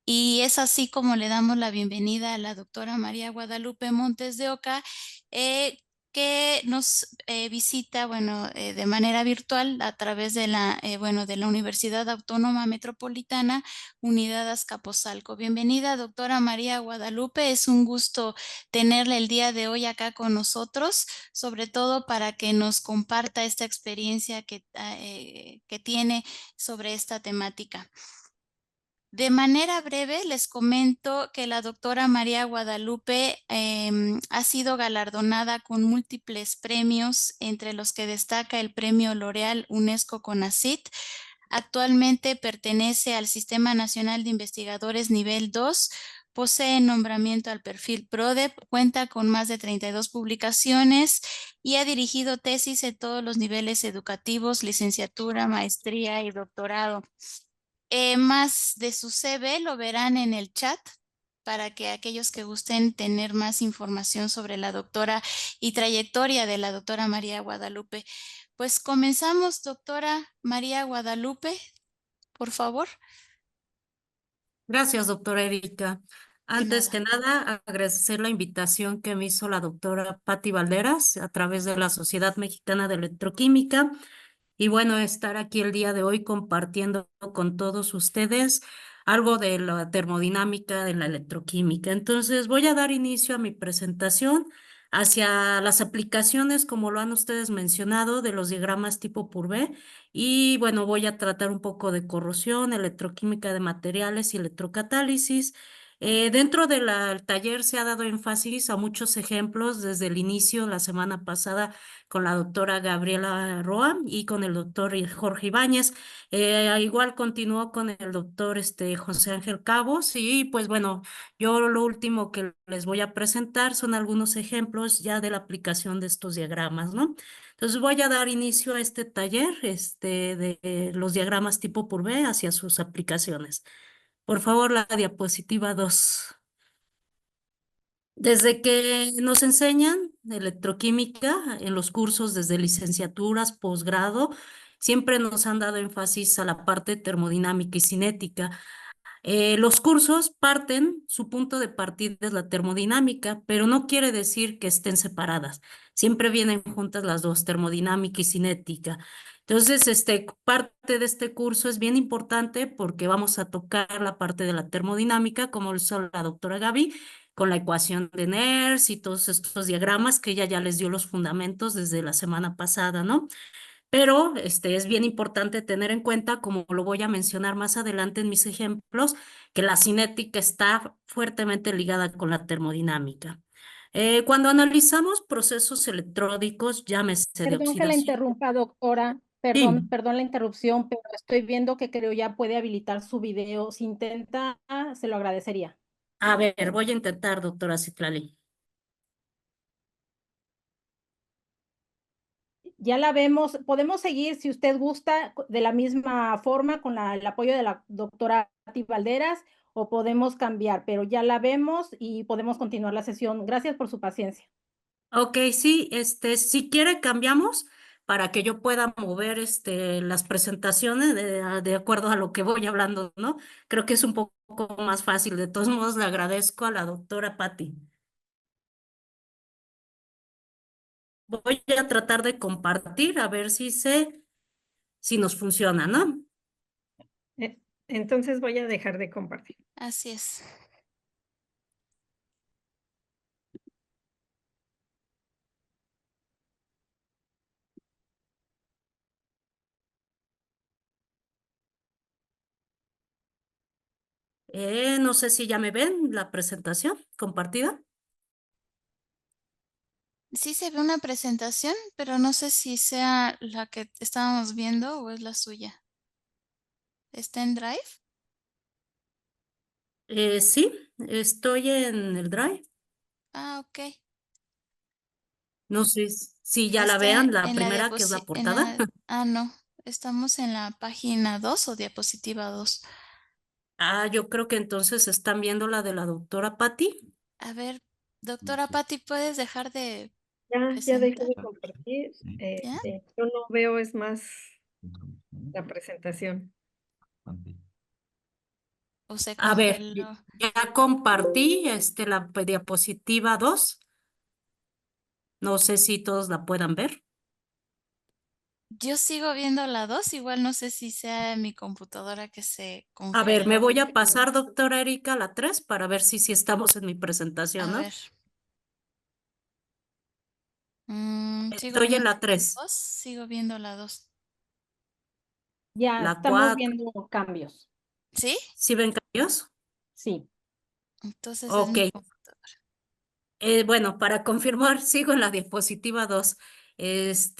Y es así como le damos la bienvenida a la doctora María Guadalupe Montes de Oca, eh, que nos visita, bueno, de manera virtual a través de de la Universidad Autónoma Metropolitana, Unidad Azcapotzalco. Bienvenida, doctora María Guadalupe. Es un gusto tenerla el día de hoy acá con nosotros, sobre todo para que nos comparta esta experiencia que tiene sobre esta temática. De manera breve, les comento que la doctora María Guadalupe ha sido galardonada con múltiples premios, entre los que destaca el Premio L'Oréal UNESCO CONACYT. Actualmente pertenece al Sistema Nacional de Investigadores Nivel 2, posee nombramiento al perfil PRODEP, cuenta con más de 32 publicaciones y ha dirigido tesis en todos los niveles educativos, licenciatura, maestría y doctorado. Más de su CV lo verán en el chat para que aquellos que gusten tener más información sobre la doctora y trayectoria de la doctora María Guadalupe. Pues comenzamos, doctora María Guadalupe, por favor. Gracias, doctora Erika. De Antes nada. que nada, agradecer la invitación que me hizo la doctora Patti Valderas a través de la Sociedad Mexicana de Electroquímica. Y bueno, estar aquí el día de hoy compartiendo con todos ustedes algo de la termodinámica de la electroquímica. Entonces, voy a dar inicio a mi presentación hacia las aplicaciones, como lo han ustedes mencionado, de los diagramas tipo Purvé. Y bueno, voy a tratar un poco de corrosión, electroquímica de materiales y electrocatálisis. Dentro del taller se ha dado énfasis a muchos ejemplos desde el inicio, la semana pasada, con la doctora Gabriela Roa y con el doctor Jorge Ibáñez. Igual continuó con el doctor José Ángel Cabos y pues bueno, yo lo último que les voy a presentar son algunos ejemplos ya de la aplicación de estos diagramas, ¿no? Entonces voy a dar inicio a este taller de los diagramas tipo Purvé hacia sus aplicaciones. Por favor, la diapositiva 2. Desde que nos enseñan electroquímica en los cursos desde licenciaturas, posgrado, siempre nos han dado énfasis a la parte termodinámica y cinética. Los cursos parten, su punto de partida es la termodinámica, pero no quiere decir que estén separadas. Siempre vienen juntas las dos, termodinámica y cinética. Entonces, parte de este curso es bien importante porque vamos a tocar la parte de la termodinámica, como lo hizo la doctora Gaby, con la ecuación de Nernst y todos estos diagramas que ella ya les dio los fundamentos desde la semana pasada, ¿no? Pero es bien importante tener en cuenta, como lo voy a mencionar más adelante en mis ejemplos, que la cinética está fuertemente ligada con la termodinámica. Cuando analizamos procesos electrónicos, llámese de Perdón que la oxidación. interrumpa, doctora. Perdón, Sí, perdón la interrupción, pero estoy viendo que creo ya puede habilitar su video. Si intenta, se lo agradecería. a ver, voy a intentar, doctora Citlali. Ya la vemos. Podemos seguir, si usted gusta, de la misma forma con el apoyo de la doctora Patti Valderas, o podemos cambiar, pero ya la vemos y podemos continuar la sesión. Gracias por su paciencia. Ok, sí, si quiere cambiamos para que yo pueda mover las presentaciones de acuerdo a lo que voy hablando, ¿no? Creo que es un poco más fácil. De todos modos, le agradezco a la doctora Patti. Voy a tratar de compartir a ver si nos funciona, ¿no? Entonces voy a dejar de compartir. Así es. No sé si ya me ven la presentación compartida. Sí se ve una presentación, pero no sé si sea la que estábamos viendo o es la suya. ¿Está en Drive? Sí, estoy en el Drive. Ah, ok. No sé si ya la Está vean, la en la primera que es la portada. no, estamos en la página 2 o diapositiva 2. Ah, yo creo que entonces están viendo la de la doctora Patti. A ver, doctora Patti, ¿puedes dejar de Ya dejé presentar? de compartir. ¿Ya? Yo no veo, es más la presentación. o se A ver, congeló. ya compartí la diapositiva 2. No sé si todos la puedan ver. Yo sigo viendo la 2, igual no sé si sea mi computadora que se A ver, me congeló. voy a pasar, doctora Erika, a la 3 para ver si estamos en mi presentación, A ¿no? ver. Sigo Estoy en viendo la 3, la 2, sigo viendo la 2. Ya la estamos 4. viendo cambios. ¿Sí? ¿Sí ven cambios? Sí. Entonces es Ok. mi computadora. Bueno, para confirmar, sigo en la diapositiva 2.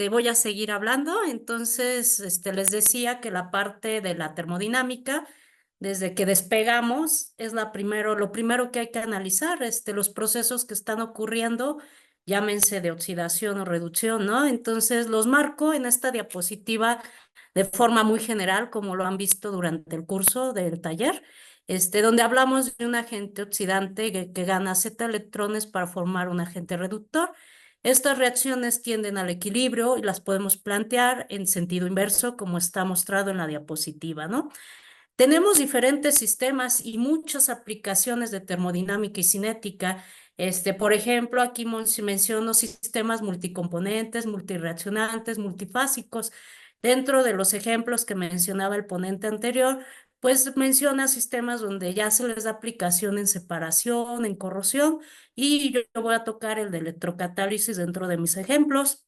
Voy a seguir hablando. Entonces, les decía que la parte de la termodinámica, desde que despegamos, es lo primero que hay que analizar, los procesos que están ocurriendo, llámense de oxidación o reducción, ¿no? Entonces, los marco en esta diapositiva de forma muy general, como lo han visto durante el curso del taller, donde hablamos de un agente oxidante que gana Z electrones para formar un agente reductor. Estas reacciones tienden al equilibrio y las podemos plantear en sentido inverso, como está mostrado en la diapositiva, ¿no? Tenemos diferentes sistemas y muchas aplicaciones de termodinámica y cinética. Por ejemplo, aquí menciono sistemas multicomponentes, multireaccionantes, multifásicos. Dentro de los ejemplos que mencionaba el ponente anterior, pues menciona sistemas donde ya se les da aplicación en separación, en corrosión, y yo voy a tocar el de electrocatálisis dentro de mis ejemplos.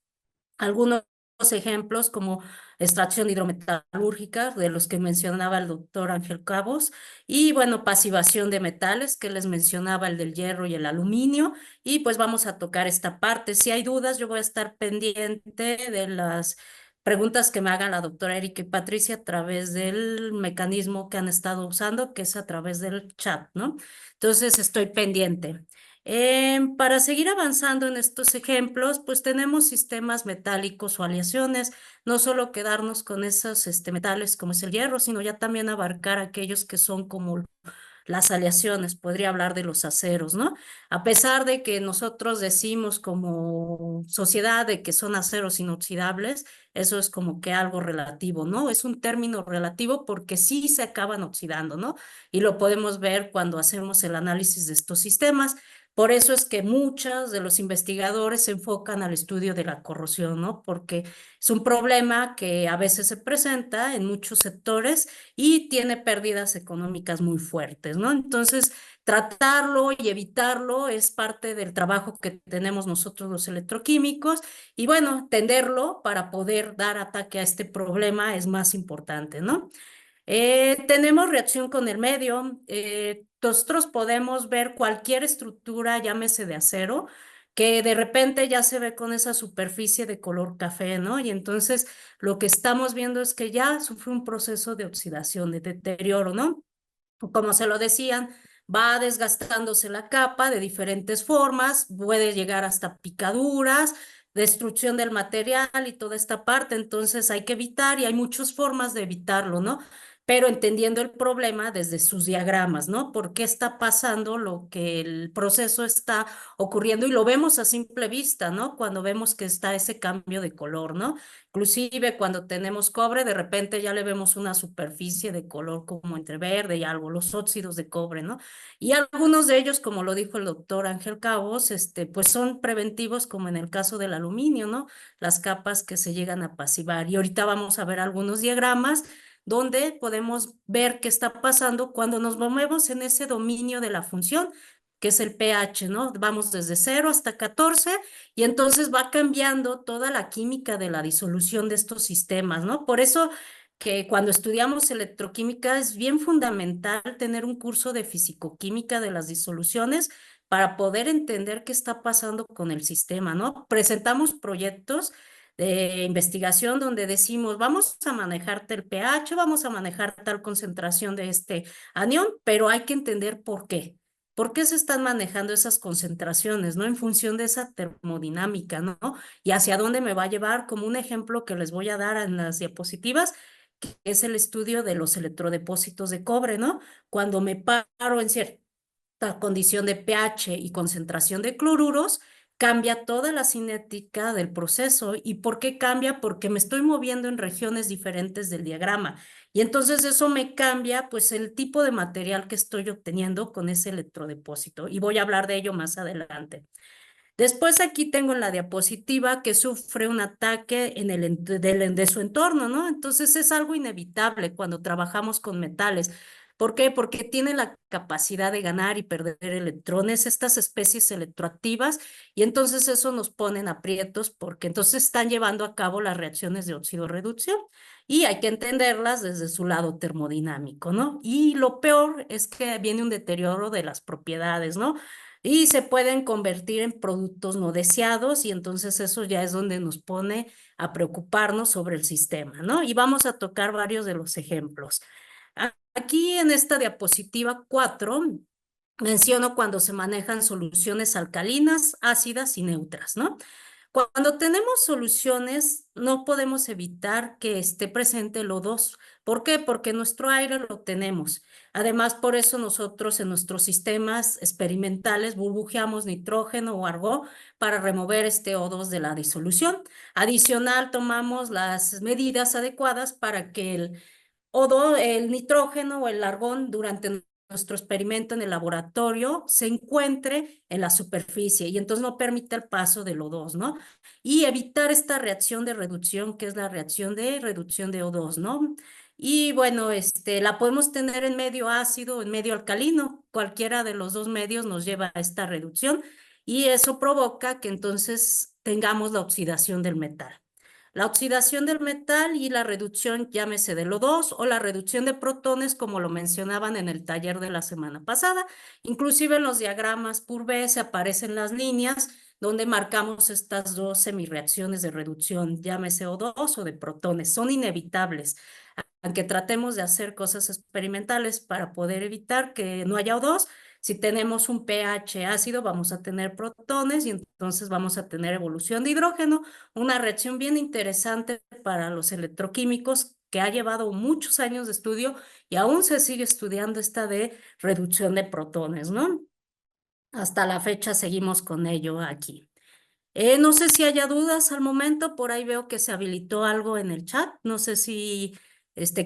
Algunos ejemplos como extracción hidrometalúrgica, de los que mencionaba el doctor Ángel Cabos, y bueno, pasivación de metales, que les mencionaba el del hierro y el aluminio, y pues vamos a tocar esta parte. Si hay dudas, yo voy a estar pendiente de las preguntas que me hagan la doctora Erika y Patricia a través del mecanismo que han estado usando, que es a través del chat, ¿no? Entonces, estoy pendiente. Para seguir avanzando en estos ejemplos, pues tenemos sistemas metálicos o aleaciones, no solo quedarnos con esos metales como es el hierro, sino ya también abarcar aquellos que son como las aleaciones, podría hablar de los aceros, ¿no? A pesar de que nosotros decimos como sociedad de que son aceros inoxidables, eso es como que algo relativo, ¿no? Es un término relativo porque sí se acaban oxidando, ¿no? Y lo podemos ver cuando hacemos el análisis de estos sistemas. Por eso es que muchos de los investigadores se enfocan al estudio de la corrosión, ¿no? Porque es un problema que a veces se presenta en muchos sectores y tiene pérdidas económicas muy fuertes, ¿no? Entonces, tratarlo y evitarlo es parte del trabajo que tenemos nosotros los electroquímicos y bueno, tenderlo para poder dar ataque a este problema es más importante, ¿no? Tenemos reacción con el medio. Nosotros podemos ver cualquier estructura, llámese de acero, que de repente ya se ve con esa superficie de color café, ¿no? Y entonces lo que estamos viendo es que ya sufre un proceso de oxidación, de deterioro, ¿no? Como se lo decían, va desgastándose la capa de diferentes formas, puede llegar hasta picaduras, destrucción del material y toda esta parte, entonces hay que evitar y hay muchas formas de evitarlo, ¿no? Pero entendiendo el problema desde sus diagramas, ¿no? ¿Por qué está pasando lo que el proceso está ocurriendo? Y lo vemos a simple vista, ¿no? Cuando vemos que está ese cambio de color, ¿no? Inclusive cuando tenemos cobre, de repente ya le vemos una superficie de color como entre verde y algo, los óxidos de cobre, ¿no? Y algunos de ellos, como lo dijo el doctor Ángel Cabos, pues son preventivos como en el caso del aluminio, ¿no? Las capas que se llegan a pasivar. Y ahorita vamos a ver algunos diagramas donde podemos ver qué está pasando cuando nos movemos en ese dominio de la función, que es el pH, ¿no? Vamos desde 0 hasta 14 y entonces va cambiando toda la química de la disolución de estos sistemas, ¿no? Por eso que cuando estudiamos electroquímica es bien fundamental tener un curso de fisicoquímica de las disoluciones para poder entender qué está pasando con el sistema, ¿no? Presentamos proyectos de investigación donde decimos, vamos a manejar el pH, vamos a manejar tal concentración de este anión, pero hay que entender por qué. ¿Por qué se están manejando esas concentraciones, no? En función de esa termodinámica, ¿no? Y hacia dónde me va a llevar, como un ejemplo que les voy a dar en las diapositivas, que es el estudio de los electrodepósitos de cobre, ¿no? Cuando me paro en cierta condición de pH y concentración de cloruros, cambia toda la cinética del proceso. ¿Y por qué cambia? Porque me estoy moviendo en regiones diferentes del diagrama. Y entonces eso me cambia pues el tipo de material que estoy obteniendo con ese electrodepósito. Y voy a hablar de ello más adelante. Después aquí tengo en la diapositiva que sufre un ataque en de su entorno, ¿no? Entonces es algo inevitable cuando trabajamos con metales. ¿Por qué? Porque tienen la capacidad de ganar y perder electrones, estas especies electroactivas, y entonces eso nos pone en aprietos porque entonces están llevando a cabo las reacciones de oxidorreducción y hay que entenderlas desde su lado termodinámico, ¿no? Y lo peor es que viene un deterioro de las propiedades, ¿no? Y se pueden convertir en productos no deseados y entonces eso ya es donde nos pone a preocuparnos sobre el sistema, ¿no? Y vamos a tocar varios de los ejemplos. Aquí en esta diapositiva 4 menciono cuando se manejan soluciones alcalinas, ácidas y neutras, ¿no? Cuando tenemos soluciones, no podemos evitar que esté presente el O2. ¿Por qué? Porque nuestro aire lo tenemos. Además, por eso nosotros en nuestros sistemas experimentales burbujeamos nitrógeno o argón para remover este O2 de la disolución. Adicional, tomamos las medidas adecuadas para que el nitrógeno o el argón durante nuestro experimento en el laboratorio se encuentre en la superficie y entonces no permite el paso del O2, ¿no? Y evitar esta reacción de reducción, que es la reacción de reducción de O2, ¿no? Y bueno, la podemos tener en medio ácido o en medio alcalino. Cualquiera de los dos medios nos lleva a esta reducción y eso provoca que entonces tengamos la oxidación del metal. La oxidación del metal y la reducción, llámese del O2 o la reducción de protones, como lo mencionaban en el taller de la semana pasada. Inclusive en los diagramas PUR-B se aparecen las líneas donde marcamos estas dos semirreacciones de reducción, llámese O2 o de protones. Son inevitables, aunque tratemos de hacer cosas experimentales para poder evitar que no haya O2. Si tenemos un pH ácido, vamos a tener protones y entonces vamos a tener evolución de hidrógeno, una reacción bien interesante para los electroquímicos que ha llevado muchos años de estudio y aún se sigue estudiando esta de reducción de protones, ¿no? Hasta la fecha seguimos con ello aquí. No sé si haya dudas al momento, por ahí veo que se habilitó algo en el chat, no sé si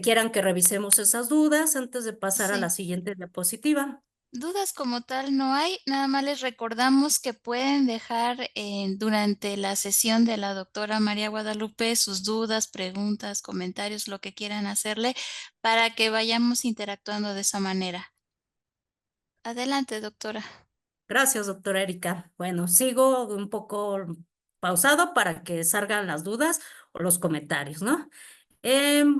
quieran que revisemos esas dudas antes de pasar a la Sí. siguiente diapositiva. Dudas como tal no hay, nada más les recordamos que pueden dejar durante la sesión de la doctora María Guadalupe sus dudas, preguntas, comentarios, lo que quieran hacerle para que vayamos interactuando de esa manera. Adelante, doctora. Gracias, doctora Erika. Bueno, sigo un poco pausado para que salgan las dudas o los comentarios, ¿no?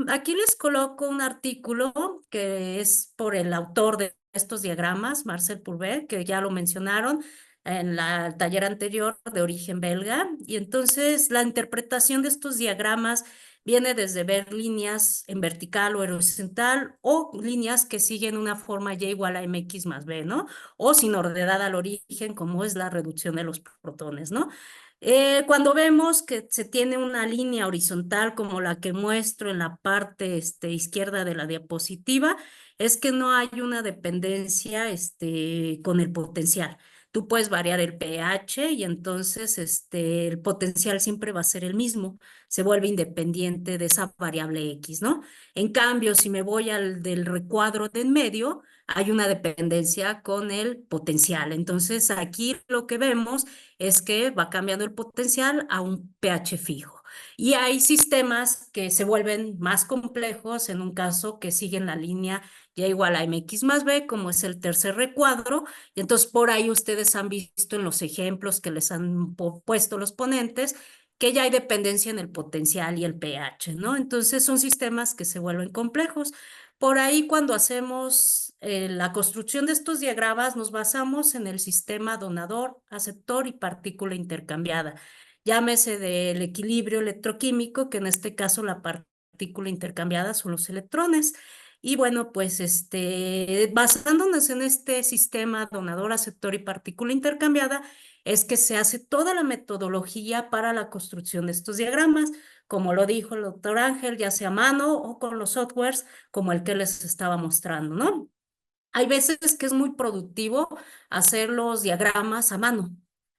Aquí les coloco un artículo que es por el autor de estos diagramas, Marcel Purvé, que ya lo mencionaron en el taller anterior, de origen belga. Y entonces la interpretación de estos diagramas viene desde ver líneas en vertical o horizontal o líneas que siguen una forma y igual a mx más b, ¿no? O sin ordenada al origen, como es la reducción de los protones, ¿no? Cuando vemos que se tiene una línea horizontal como la que muestro en la parte izquierda de la diapositiva, es que no hay una dependencia con el potencial. Tú puedes variar el pH y entonces el potencial siempre va a ser el mismo, se vuelve independiente de esa variable X, ¿no? En cambio, si me voy al del recuadro de en medio, hay una dependencia con el potencial. Entonces, aquí lo que vemos es que va cambiando el potencial a un pH fijo. Y hay sistemas que se vuelven más complejos en un caso que siguen la línea y igual a mx más b, como es el tercer recuadro. Y entonces por ahí ustedes han visto en los ejemplos que les han puesto los ponentes que ya hay dependencia en el potencial y el pH, ¿no? Entonces son sistemas que se vuelven complejos. Por ahí cuando hacemos la construcción de estos diagramas nos basamos en el sistema donador, aceptor y partícula intercambiada. Llámese del equilibrio electroquímico, que en este caso la partícula intercambiada son los electrones. Y bueno, pues basándonos en este sistema donador, aceptor y partícula intercambiada, es que se hace toda la metodología para la construcción de estos diagramas, como lo dijo el doctor Ángel, ya sea a mano o con los softwares como el que les estaba mostrando, ¿no? Hay veces que es muy productivo hacer los diagramas a mano.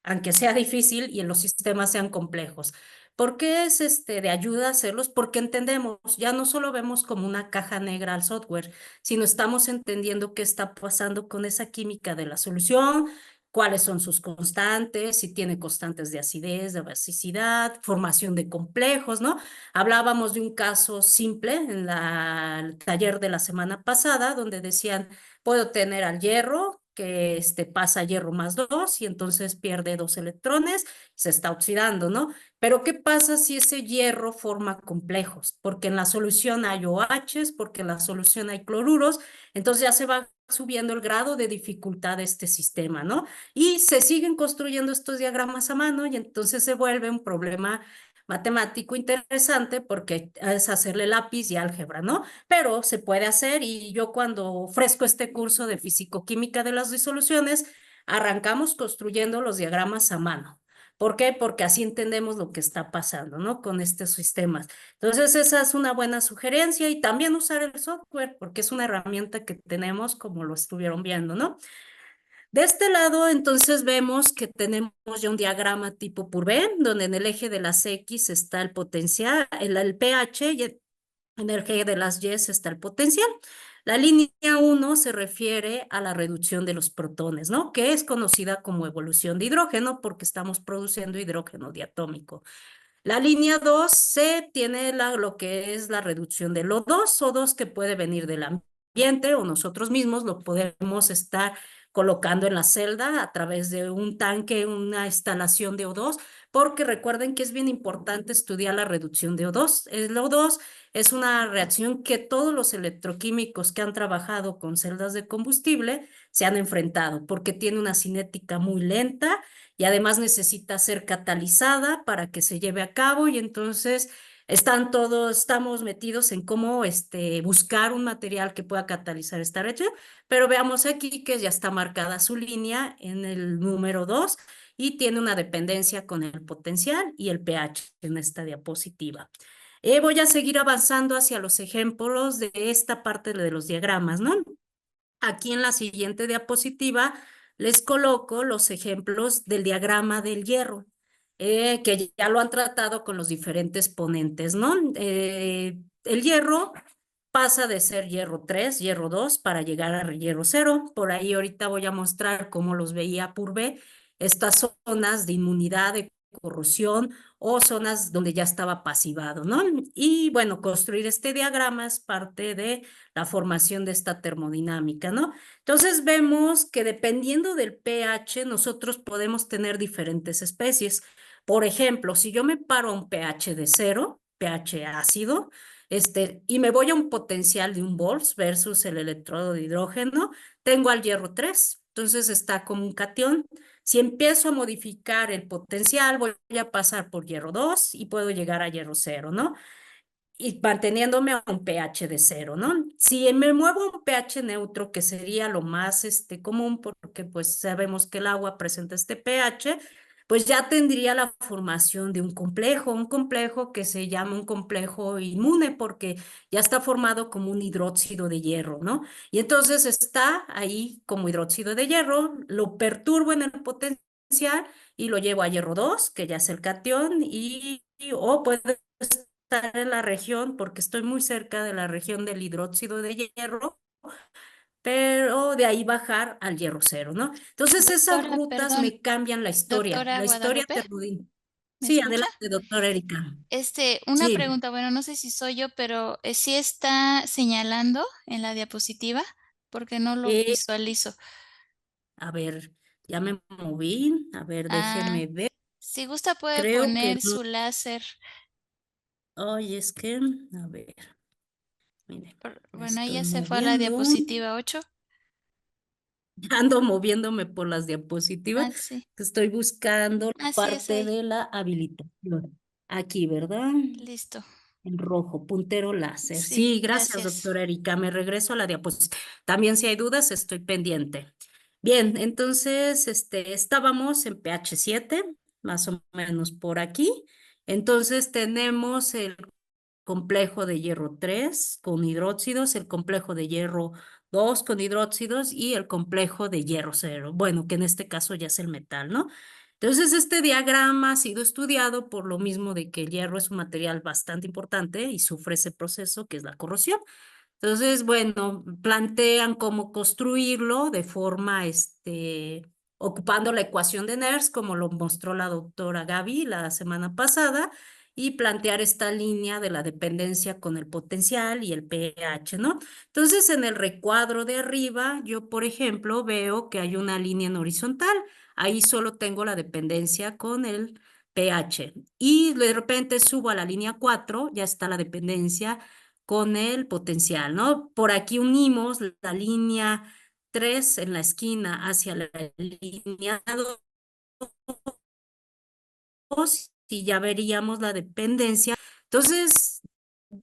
aunque sea difícil y en los sistemas sean complejos. ¿Por qué es de ayuda hacerlos? Porque entendemos, ya no solo vemos como una caja negra al software, sino estamos entendiendo qué está pasando con esa química de la solución, cuáles son sus constantes, si tiene constantes de acidez, de basicidad, formación de complejos, ¿no? Hablábamos de un caso simple en el taller de la semana pasada, donde decían, puedo tener al hierro, que pasa a hierro más 2 y entonces pierde 2 electrones, se está oxidando, ¿no? Pero ¿qué pasa si ese hierro forma complejos? Porque en la solución hay OHs, porque en la solución hay cloruros, entonces ya se va subiendo el grado de dificultad de este sistema, ¿no? Y se siguen construyendo estos diagramas a mano y entonces se vuelve un problema matemático interesante porque es hacerle lápiz y álgebra, ¿no? Pero se puede hacer y yo cuando ofrezco este curso de fisicoquímica de las disoluciones, arrancamos construyendo los diagramas a mano. ¿Por qué? Porque así entendemos lo que está pasando, ¿no? Con estos sistemas. Entonces, esa es una buena sugerencia y también usar el software, porque es una herramienta que tenemos, como lo estuvieron viendo, ¿no? De este lado, entonces vemos que tenemos ya un diagrama tipo Purvé, donde en el eje de las X está el potencial, el pH, y en el eje de las Y está el potencial. La línea 1 se refiere a la reducción de los protones, ¿no? Que es conocida como evolución de hidrógeno porque estamos produciendo hidrógeno diatómico. La línea 2 se tiene lo que es la reducción del O2 que puede venir del ambiente o nosotros mismos lo podemos estar colocando en la celda a través de un tanque, una instalación de O2, porque recuerden que es bien importante estudiar la reducción de O2. El O2 es una reacción que todos los electroquímicos que han trabajado con celdas de combustible se han enfrentado, porque tiene una cinética muy lenta y además necesita ser catalizada para que se lleve a cabo y entonces estamos metidos en cómo buscar un material que pueda catalizar esta reacción, pero veamos aquí que ya está marcada su línea en el número 2 y tiene una dependencia con el potencial y el pH en esta diapositiva. Voy a seguir avanzando hacia los ejemplos de esta parte de los diagramas, ¿no? Aquí en la siguiente diapositiva les coloco los ejemplos del diagrama del hierro, que ya lo han tratado con los diferentes ponentes, ¿no? El hierro pasa de ser hierro 3, hierro 2, para llegar a hierro 0. Por ahí ahorita voy a mostrar cómo los veía Purvé, estas zonas de inmunidad, de corrosión o zonas donde ya estaba pasivado, ¿no? Y bueno, construir este diagrama es parte de la formación de esta termodinámica, ¿no? Entonces vemos que dependiendo del pH, nosotros podemos tener diferentes especies. Por ejemplo, si yo me paro a un pH de 0, pH ácido, y me voy a un potencial de 1 volts versus el electrodo de hidrógeno, tengo al hierro 3, entonces está como un catión. Si empiezo a modificar el potencial, voy a pasar por hierro 2 y puedo llegar a hierro 0, ¿no? Y manteniéndome a un pH de 0, ¿no? Si me muevo a un pH neutro, que sería lo más común, porque pues sabemos que el agua presenta este pH, pues ya tendría la formación de un complejo que se llama un complejo inmune, porque ya está formado como un hidróxido de hierro, ¿no? Y entonces está ahí como hidróxido de hierro, lo perturbo en el potencial y lo llevo a hierro 2, que ya es el catión, o puede estar en la región, porque estoy muy cerca de la región del hidróxido de hierro, pero de ahí bajar al hierro 0, ¿no? Entonces esas Doctora, rutas perdón, me cambian doctora la historia Guadalupe, termodina. ¿me Sí, escucha? adelante, doctora Erika. Una Sí, pregunta, bueno, no sé si soy yo, pero ¿sí está señalando en la diapositiva? Porque no lo eh, visualizo. a ver, ya me moví, a ver, Ah, déjenme ver, si gusta puede creo que poner no, su láser. ay, a ver, mire, me Bueno, ahí estoy ya se fue a la moviendo. diapositiva 8. Ando moviéndome por las diapositivas, Ah, sí. estoy buscando la Así es parte ahí. de la habilitación. Aquí, ¿verdad? Listo. En rojo, puntero láser. Sí, Sí, gracias, gracias. doctora Erika. Me regreso a la diapositiva. También si hay dudas, estoy pendiente. Bien, entonces, estábamos en pH 7, más o menos por aquí. Entonces tenemos el complejo de hierro 3 con hidróxidos, el complejo de hierro 2 con hidróxidos y el complejo de hierro 0. Bueno, que en este caso ya es el metal, ¿no? Entonces, este diagrama ha sido estudiado por lo mismo de que el hierro es un material bastante importante y sufre ese proceso que es la corrosión. Entonces, bueno, plantean cómo construirlo de forma, ocupando la ecuación de Nernst, como lo mostró la doctora Gaby la semana pasada, y plantear esta línea de la dependencia con el potencial y el pH, ¿no? Entonces, en el recuadro de arriba, yo, por ejemplo, veo que hay una línea en horizontal. Ahí solo tengo la dependencia con el pH. Y de repente subo a la línea 4, ya está la dependencia con el potencial, ¿no? Por aquí unimos la línea 3 en la esquina hacia la línea 2 y ya veríamos la dependencia. Entonces,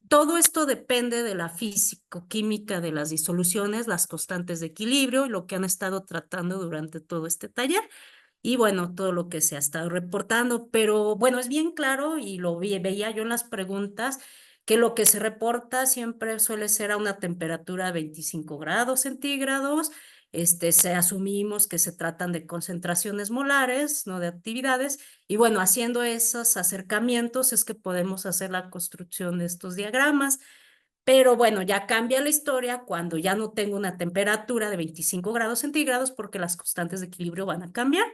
todo esto depende de la físico-química de las disoluciones, las constantes de equilibrio y lo que han estado tratando durante todo este taller. Y bueno, todo lo que se ha estado reportando, pero bueno, es bien claro y lo veía yo en las preguntas, que lo que se reporta siempre suele ser a una temperatura de 25 grados centígrados. Asumimos que se tratan de concentraciones molares, no de actividades. Y bueno, haciendo esos acercamientos es que podemos hacer la construcción de estos diagramas. Pero bueno, ya cambia la historia cuando ya no tengo una temperatura de 25 grados centígrados porque las constantes de equilibrio van a cambiar.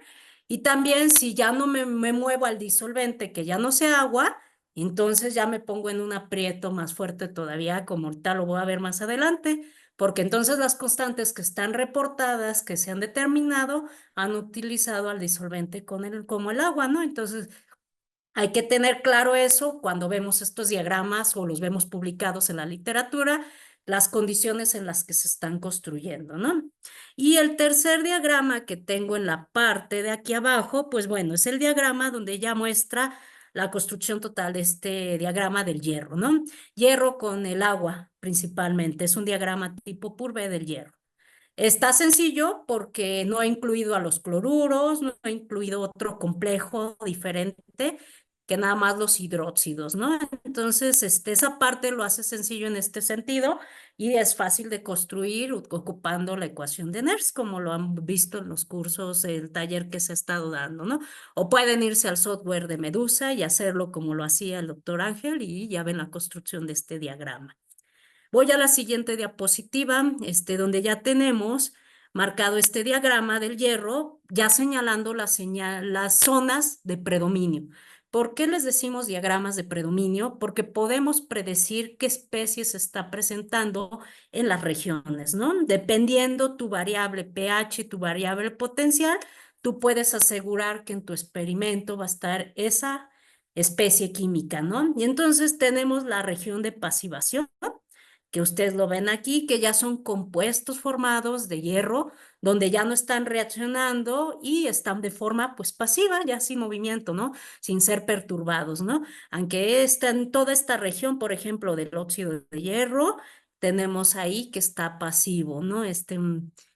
Y también si ya no me muevo al disolvente, que ya no sea agua, entonces ya me pongo en un aprieto más fuerte todavía, como ahorita lo voy a ver más adelante, porque entonces las constantes que están reportadas, que se han determinado, han utilizado al disolvente como el agua, ¿no? Entonces hay que tener claro eso cuando vemos estos diagramas o los vemos publicados en la literatura, las condiciones en las que se están construyendo, ¿no? Y el tercer diagrama que tengo en la parte de aquí abajo, pues bueno, es el diagrama donde ya muestra la construcción total de este diagrama del hierro, ¿no? Hierro con el agua principalmente, es un diagrama tipo Purvé del hierro. Está sencillo porque no he incluido a los cloruros, no he incluido otro complejo diferente que nada más los hidróxidos, ¿no? Entonces, esa parte lo hace sencillo en este sentido y es fácil de construir ocupando la ecuación de Nernst, como lo han visto en los cursos, el taller que se ha estado dando, ¿no? O pueden irse al software de Medusa y hacerlo como lo hacía el doctor Ángel y ya ven la construcción de este diagrama. Voy a la siguiente diapositiva, donde ya tenemos marcado este diagrama del hierro, ya señalando las zonas de predominio. ¿Por qué les decimos diagramas de predominio? Porque podemos predecir qué especie se está presentando en las regiones, ¿no? Dependiendo tu variable pH y tu variable potencial, tú puedes asegurar que en tu experimento va a estar esa especie química, ¿no? Y entonces tenemos la región de pasivación, que ustedes lo ven aquí, que ya son compuestos formados de hierro, donde ya no están reaccionando y están de forma pues pasiva, ya sin movimiento, ¿no? Sin ser perturbados, ¿no? Aunque está en toda esta región, por ejemplo, del óxido de hierro, tenemos ahí que está pasivo, ¿no?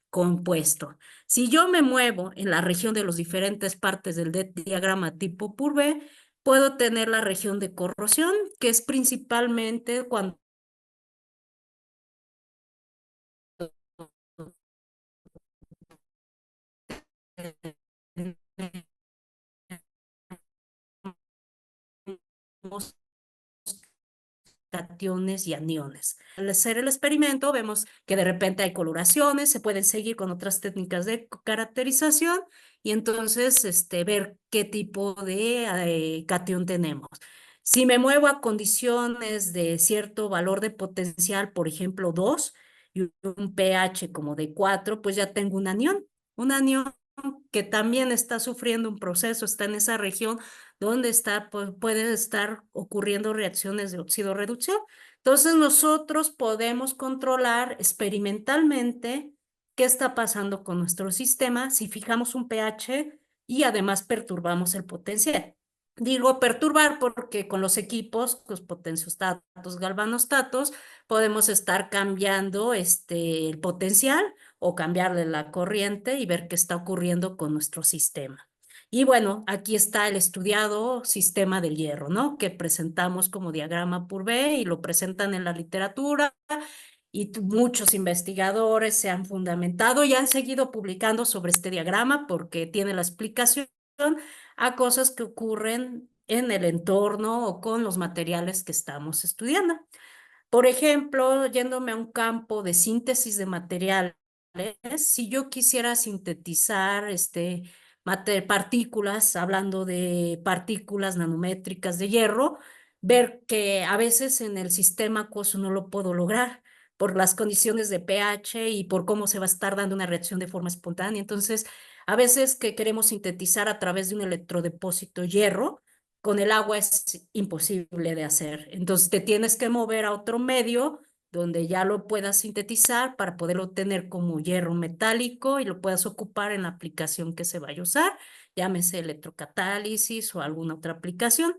Compuesto. Si yo me muevo en la región de las diferentes partes del diagrama tipo Purvé, puedo tener la región de corrosión, que es principalmente cuando cationes y aniones. Al hacer el experimento vemos que de repente hay coloraciones, se pueden seguir con otras técnicas de caracterización y entonces ver qué tipo de cation tenemos. Si me muevo a condiciones de cierto valor de potencial, por ejemplo 2 y un pH como de 4, pues ya tengo un anión que también está sufriendo un proceso, está en esa región donde pueden estar ocurriendo reacciones de oxidorreducción. Entonces nosotros podemos controlar experimentalmente qué está pasando con nuestro sistema si fijamos un pH y además perturbamos el potencial. Digo perturbar porque con los equipos, los potenciostatos, galvanostatos, podemos estar cambiando el potencial o cambiarle la corriente y ver qué está ocurriendo con nuestro sistema. Y bueno, aquí está el estudiado sistema del hierro, ¿no? Que presentamos como diagrama Purvé y lo presentan en la literatura y muchos investigadores se han fundamentado y han seguido publicando sobre este diagrama porque tiene la explicación a cosas que ocurren en el entorno o con los materiales que estamos estudiando. Por ejemplo, yéndome a un campo de síntesis de materiales, si yo quisiera sintetizar partículas, hablando de partículas nanométricas de hierro, ver que a veces en el sistema acuoso no lo puedo lograr por las condiciones de pH y por cómo se va a estar dando una reacción de forma espontánea. Entonces, a veces que queremos sintetizar a través de un electrodepósito hierro, con el agua es imposible de hacer. Entonces te tienes que mover a otro medio donde ya lo puedas sintetizar para poderlo tener como hierro metálico y lo puedas ocupar en la aplicación que se vaya a usar, llámese electrocatálisis o alguna otra aplicación.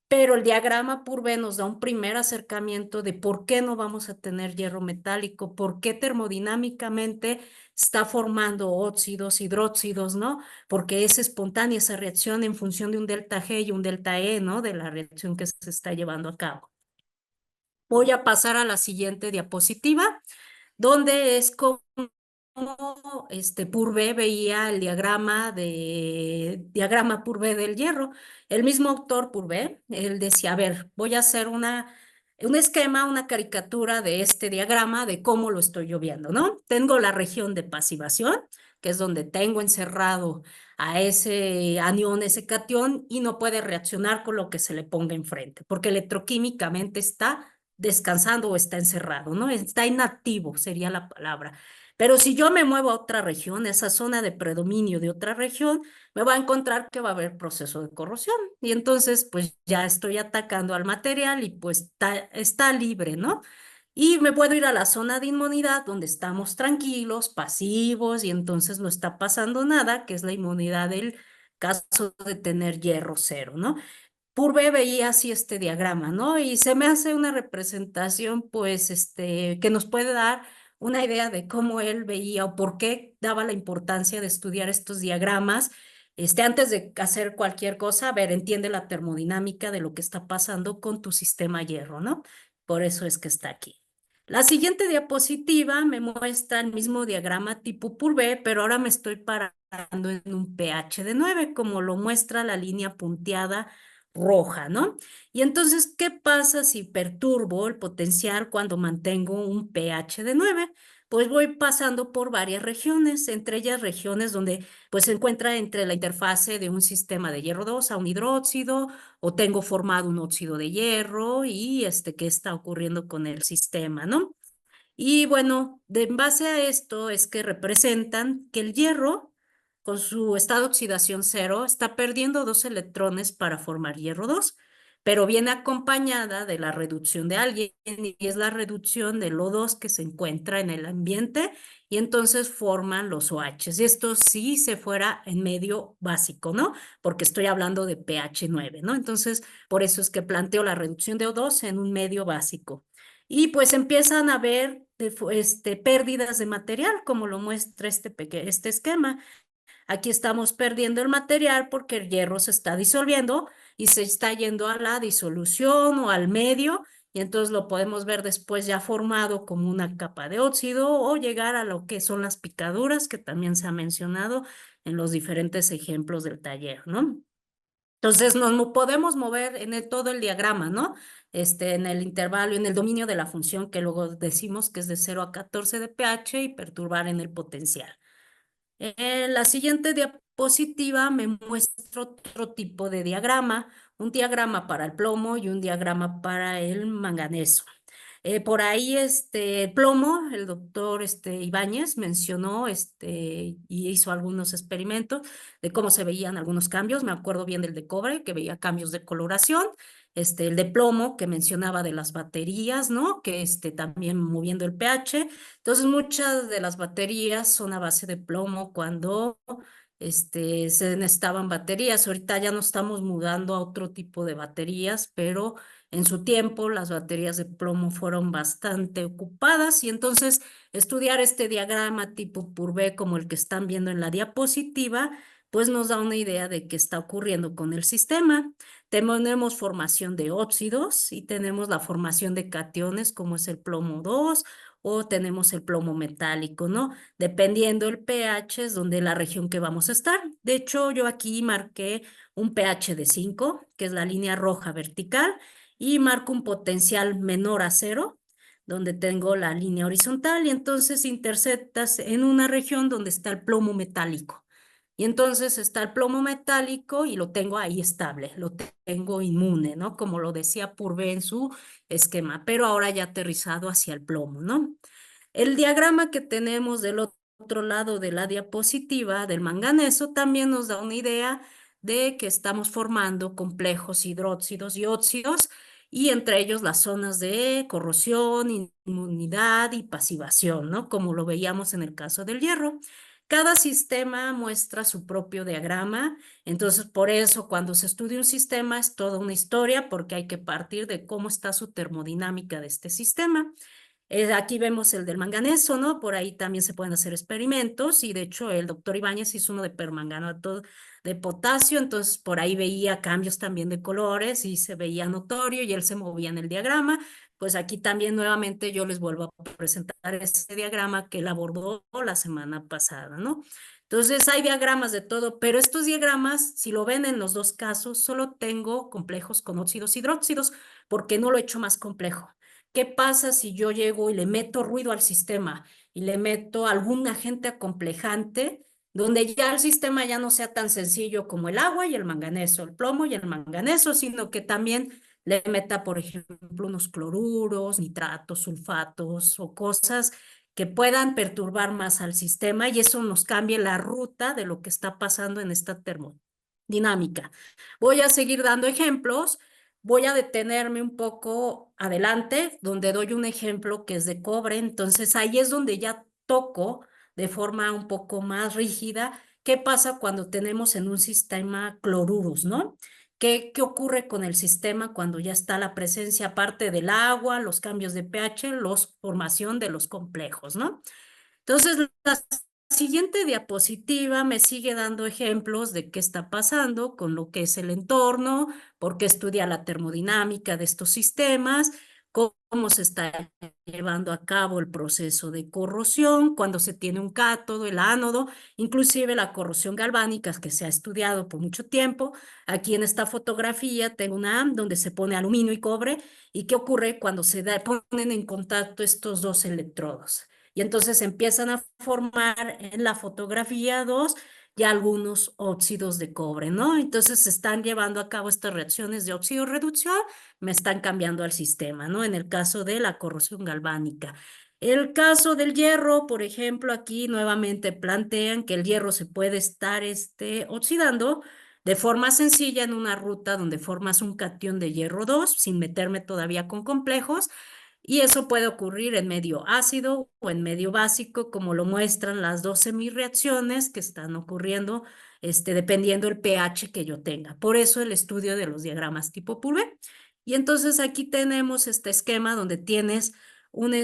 Pero el diagrama Purvé nos da un primer acercamiento de por qué no vamos a tener hierro metálico, por qué termodinámicamente está formando óxidos, hidróxidos, ¿no? Porque es espontánea esa reacción en función de un delta G y un delta E, ¿no? De la reacción que se está llevando a cabo. Voy a pasar a la siguiente diapositiva, donde es como Purvé veía el diagrama Purvé del hierro. El mismo autor Purvé, él decía, a ver, voy a hacer un esquema, una caricatura de este diagrama de cómo lo estoy yo viendo, ¿no? Tengo la región de pasivación, que es donde tengo encerrado a ese anión, ese catión, y no puede reaccionar con lo que se le ponga enfrente, porque electroquímicamente está descansando o está encerrado, ¿no? Está inactivo, sería la palabra. Pero si yo me muevo a otra región, esa zona de predominio de otra región, me va a encontrar que va a haber proceso de corrosión. Y entonces, pues ya estoy atacando al material y pues está libre, ¿no? Y me puedo ir a la zona de inmunidad donde estamos tranquilos, pasivos y entonces no está pasando nada, que es la inmunidad del caso de tener hierro cero, ¿no? Purvé veía así este diagrama, ¿no? Y se me hace una representación, pues, que nos puede dar una idea de cómo él veía o por qué daba la importancia de estudiar estos diagramas, antes de hacer cualquier cosa, a ver, entiende la termodinámica de lo que está pasando con tu sistema hierro, ¿no? Por eso es que está aquí. La siguiente diapositiva me muestra el mismo diagrama tipo Purvé, pero ahora me estoy parando en un pH de 9, como lo muestra la línea punteada roja, ¿no? Y entonces, ¿qué pasa si perturbo el potencial cuando mantengo un pH de 9? Pues voy pasando por varias regiones, entre ellas regiones donde pues se encuentra entre la interfase de un sistema de hierro 2 a un hidróxido, o tengo formado un óxido de hierro y qué está ocurriendo con el sistema, ¿no? Y bueno, en base a esto es que representan que el hierro, con su estado de oxidación cero, está perdiendo 2 electrones para formar hierro 2, pero viene acompañada de la reducción de alguien, y es la reducción del O2 que se encuentra en el ambiente, y entonces forman los OHs. Y esto sí se fuera en medio básico, ¿no? Porque estoy hablando de pH 9, ¿no? Entonces, por eso es que planteo la reducción de O2 en un medio básico. Y pues empiezan a haber pérdidas de material, como lo muestra este esquema. Aquí estamos perdiendo el material porque el hierro se está disolviendo y se está yendo a la disolución o al medio, y entonces lo podemos ver después ya formado como una capa de óxido o llegar a lo que son las picaduras, que también se ha mencionado en los diferentes ejemplos del taller, ¿no? Entonces nos podemos mover en todo el diagrama, ¿no? En el intervalo, en el dominio de la función que luego decimos que es de 0 a 14 de pH y perturbar en el potencial. La siguiente diapositiva me muestra otro tipo de diagrama, un diagrama para el plomo y un diagrama para el manganeso. Por ahí, plomo, el doctor Ibáñez mencionó y hizo algunos experimentos de cómo se veían algunos cambios. Me acuerdo bien del de cobre, que veía cambios de coloración. El de plomo, que mencionaba de las baterías, ¿no? Que también moviendo el pH. Entonces, muchas de las baterías son a base de plomo cuando se necesitaban baterías. Ahorita ya no estamos mudando a otro tipo de baterías, pero en su tiempo las baterías de plomo fueron bastante ocupadas, y entonces estudiar este diagrama tipo Purvé como el que están viendo en la diapositiva, pues nos da una idea de qué está ocurriendo con el sistema. Tenemos formación de óxidos y tenemos la formación de cationes como es el plomo 2 o tenemos el plomo metálico, ¿no? Dependiendo el pH es donde la región que vamos a estar. De hecho, yo aquí marqué un pH de 5, que es la línea roja vertical, y marco un potencial menor a 0, donde tengo la línea horizontal, y entonces interceptas en una región donde está el plomo metálico. Y entonces está el plomo metálico y lo tengo ahí estable, lo tengo inmune, ¿no? Como lo decía Purvé en su esquema, pero ahora ya aterrizado hacia el plomo, ¿no? El diagrama que tenemos del otro lado de la diapositiva del manganeso también nos da una idea de que estamos formando complejos hidróxidos y óxidos, y entre ellos las zonas de corrosión, inmunidad y pasivación, ¿no? Como lo veíamos en el caso del hierro. Cada sistema muestra su propio diagrama, entonces por eso cuando se estudia un sistema es toda una historia, porque hay que partir de cómo está su termodinámica de este sistema. Aquí vemos el del manganeso, ¿no? Por ahí también se pueden hacer experimentos, y de hecho el doctor Ibáñez hizo uno de permanganato de potasio, entonces por ahí veía cambios también de colores y se veía notorio y él se movía en el diagrama. Pues aquí también nuevamente yo les vuelvo a presentar ese diagrama que él abordó la semana pasada, ¿no? Entonces hay diagramas de todo, pero estos diagramas, si lo ven en los dos casos, solo tengo complejos con óxidos hidróxidos, porque no lo he hecho más complejo. ¿Qué pasa si yo llego y le meto ruido al sistema y le meto algún agente acomplejante, donde ya el sistema ya no sea tan sencillo como el agua y el manganeso, el plomo y el manganeso, sino que también le meta, por ejemplo, unos cloruros, nitratos, sulfatos o cosas que puedan perturbar más al sistema, y eso nos cambie la ruta de lo que está pasando en esta termodinámica? Voy a seguir dando ejemplos. Voy a detenerme un poco adelante, donde doy un ejemplo que es de cobre. Entonces ahí es donde ya toco de forma un poco más rígida qué pasa cuando tenemos en un sistema cloruros, ¿no? ¿Qué ocurre con el sistema cuando ya está la presencia, aparte del agua, los cambios de pH, la formación de los complejos, ¿no? Entonces, la siguiente diapositiva me sigue dando ejemplos de qué está pasando con lo que es el entorno, por qué estudia la termodinámica de estos sistemas, cómo se está llevando a cabo el proceso de corrosión, cuando se tiene un cátodo, el ánodo, inclusive la corrosión galvánica que se ha estudiado por mucho tiempo. Aquí en esta fotografía tengo una donde se pone aluminio y cobre, y qué ocurre cuando se ponen en contacto estos dos electrodos. Y entonces empiezan a formar en la fotografía 2 ya algunos óxidos de cobre, ¿no? Entonces se están llevando a cabo estas reacciones de óxido-reducción, me están cambiando al sistema, ¿no? En el caso de la corrosión galvánica. El caso del hierro, por ejemplo, aquí nuevamente plantean que el hierro se puede estar oxidando de forma sencilla en una ruta donde formas un catión de hierro 2, sin meterme todavía con complejos, y eso puede ocurrir en medio ácido o en medio básico, como lo muestran las dos semireacciones que están ocurriendo, dependiendo el pH que yo tenga. Por eso el estudio de los diagramas tipo Purvé. Y entonces aquí tenemos este esquema donde tienes un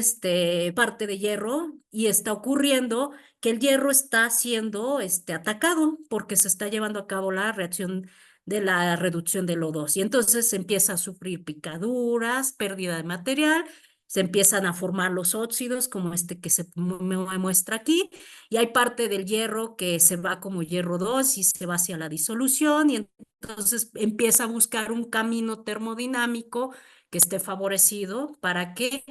parte de hierro, y está ocurriendo que el hierro está siendo atacado porque se está llevando a cabo la reacción de la reducción del O2. Y entonces se empieza a sufrir picaduras, pérdida de material, se empiezan a formar los óxidos como este que se me muestra aquí, y hay parte del hierro que se va como hierro 2 y se va hacia la disolución, y entonces empieza a buscar un camino termodinámico que esté favorecido para que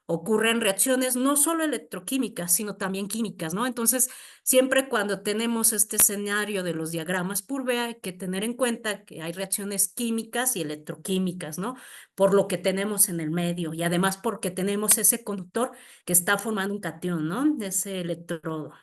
ocurren reacciones no solo electroquímicas, sino también químicas, ¿no? Entonces, siempre cuando tenemos este escenario de los diagramas Purvé, hay que tener en cuenta que hay reacciones químicas y electroquímicas, ¿no? Por lo que tenemos en el medio, y además porque tenemos ese conductor que está formando un catión, ¿no? Ese electrodo.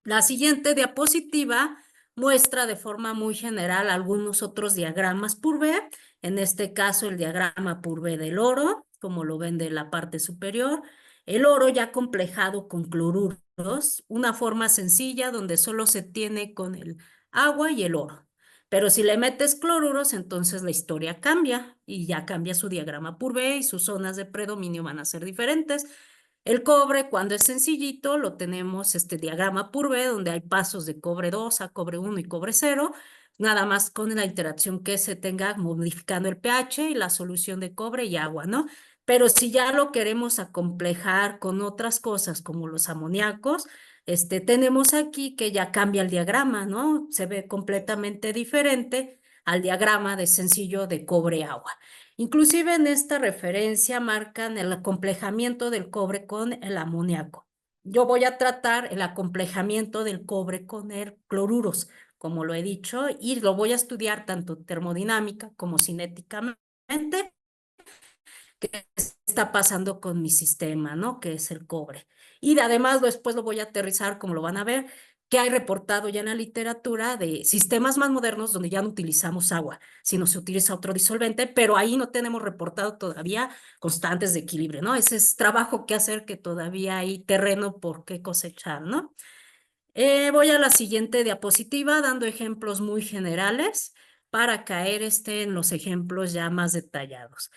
La siguiente diapositiva muestra de forma muy general algunos otros diagramas Purvé, en este caso el diagrama Purvé del oro, como lo ven de la parte superior, el oro ya complejado con cloruros, una forma sencilla donde solo se tiene con el agua y el oro. Pero si le metes cloruros, entonces la historia cambia y ya cambia su diagrama Purvé y sus zonas de predominio van a ser diferentes. El cobre, cuando es sencillito, lo tenemos este diagrama Purvé, donde hay pasos de cobre 2 a cobre 1 y cobre 0, nada más con la interacción que se tenga modificando el pH y la solución de cobre y agua, ¿no? Pero si ya lo queremos acomplejar con otras cosas como los amoníacos, tenemos aquí que ya cambia el diagrama, ¿no? Se ve completamente diferente al diagrama de sencillo de cobre-agua. Inclusive en esta referencia marcan el acomplejamiento del cobre con el amoníaco. Yo voy a tratar el acomplejamiento del cobre con el cloruros, como lo he dicho, y lo voy a estudiar tanto termodinámica como cinéticamente, qué está pasando con mi sistema, ¿no? Que es el cobre. Y además después lo voy a aterrizar, como lo van a ver, que hay reportado ya en la literatura de sistemas más modernos donde ya no utilizamos agua, sino se utiliza otro disolvente, pero ahí no tenemos reportado todavía constantes de equilibrio, ¿no? Ese es trabajo que hacer, que todavía hay terreno por qué cosechar, ¿no? Voy a la siguiente diapositiva dando ejemplos muy generales para caer en los ejemplos ya más detallados.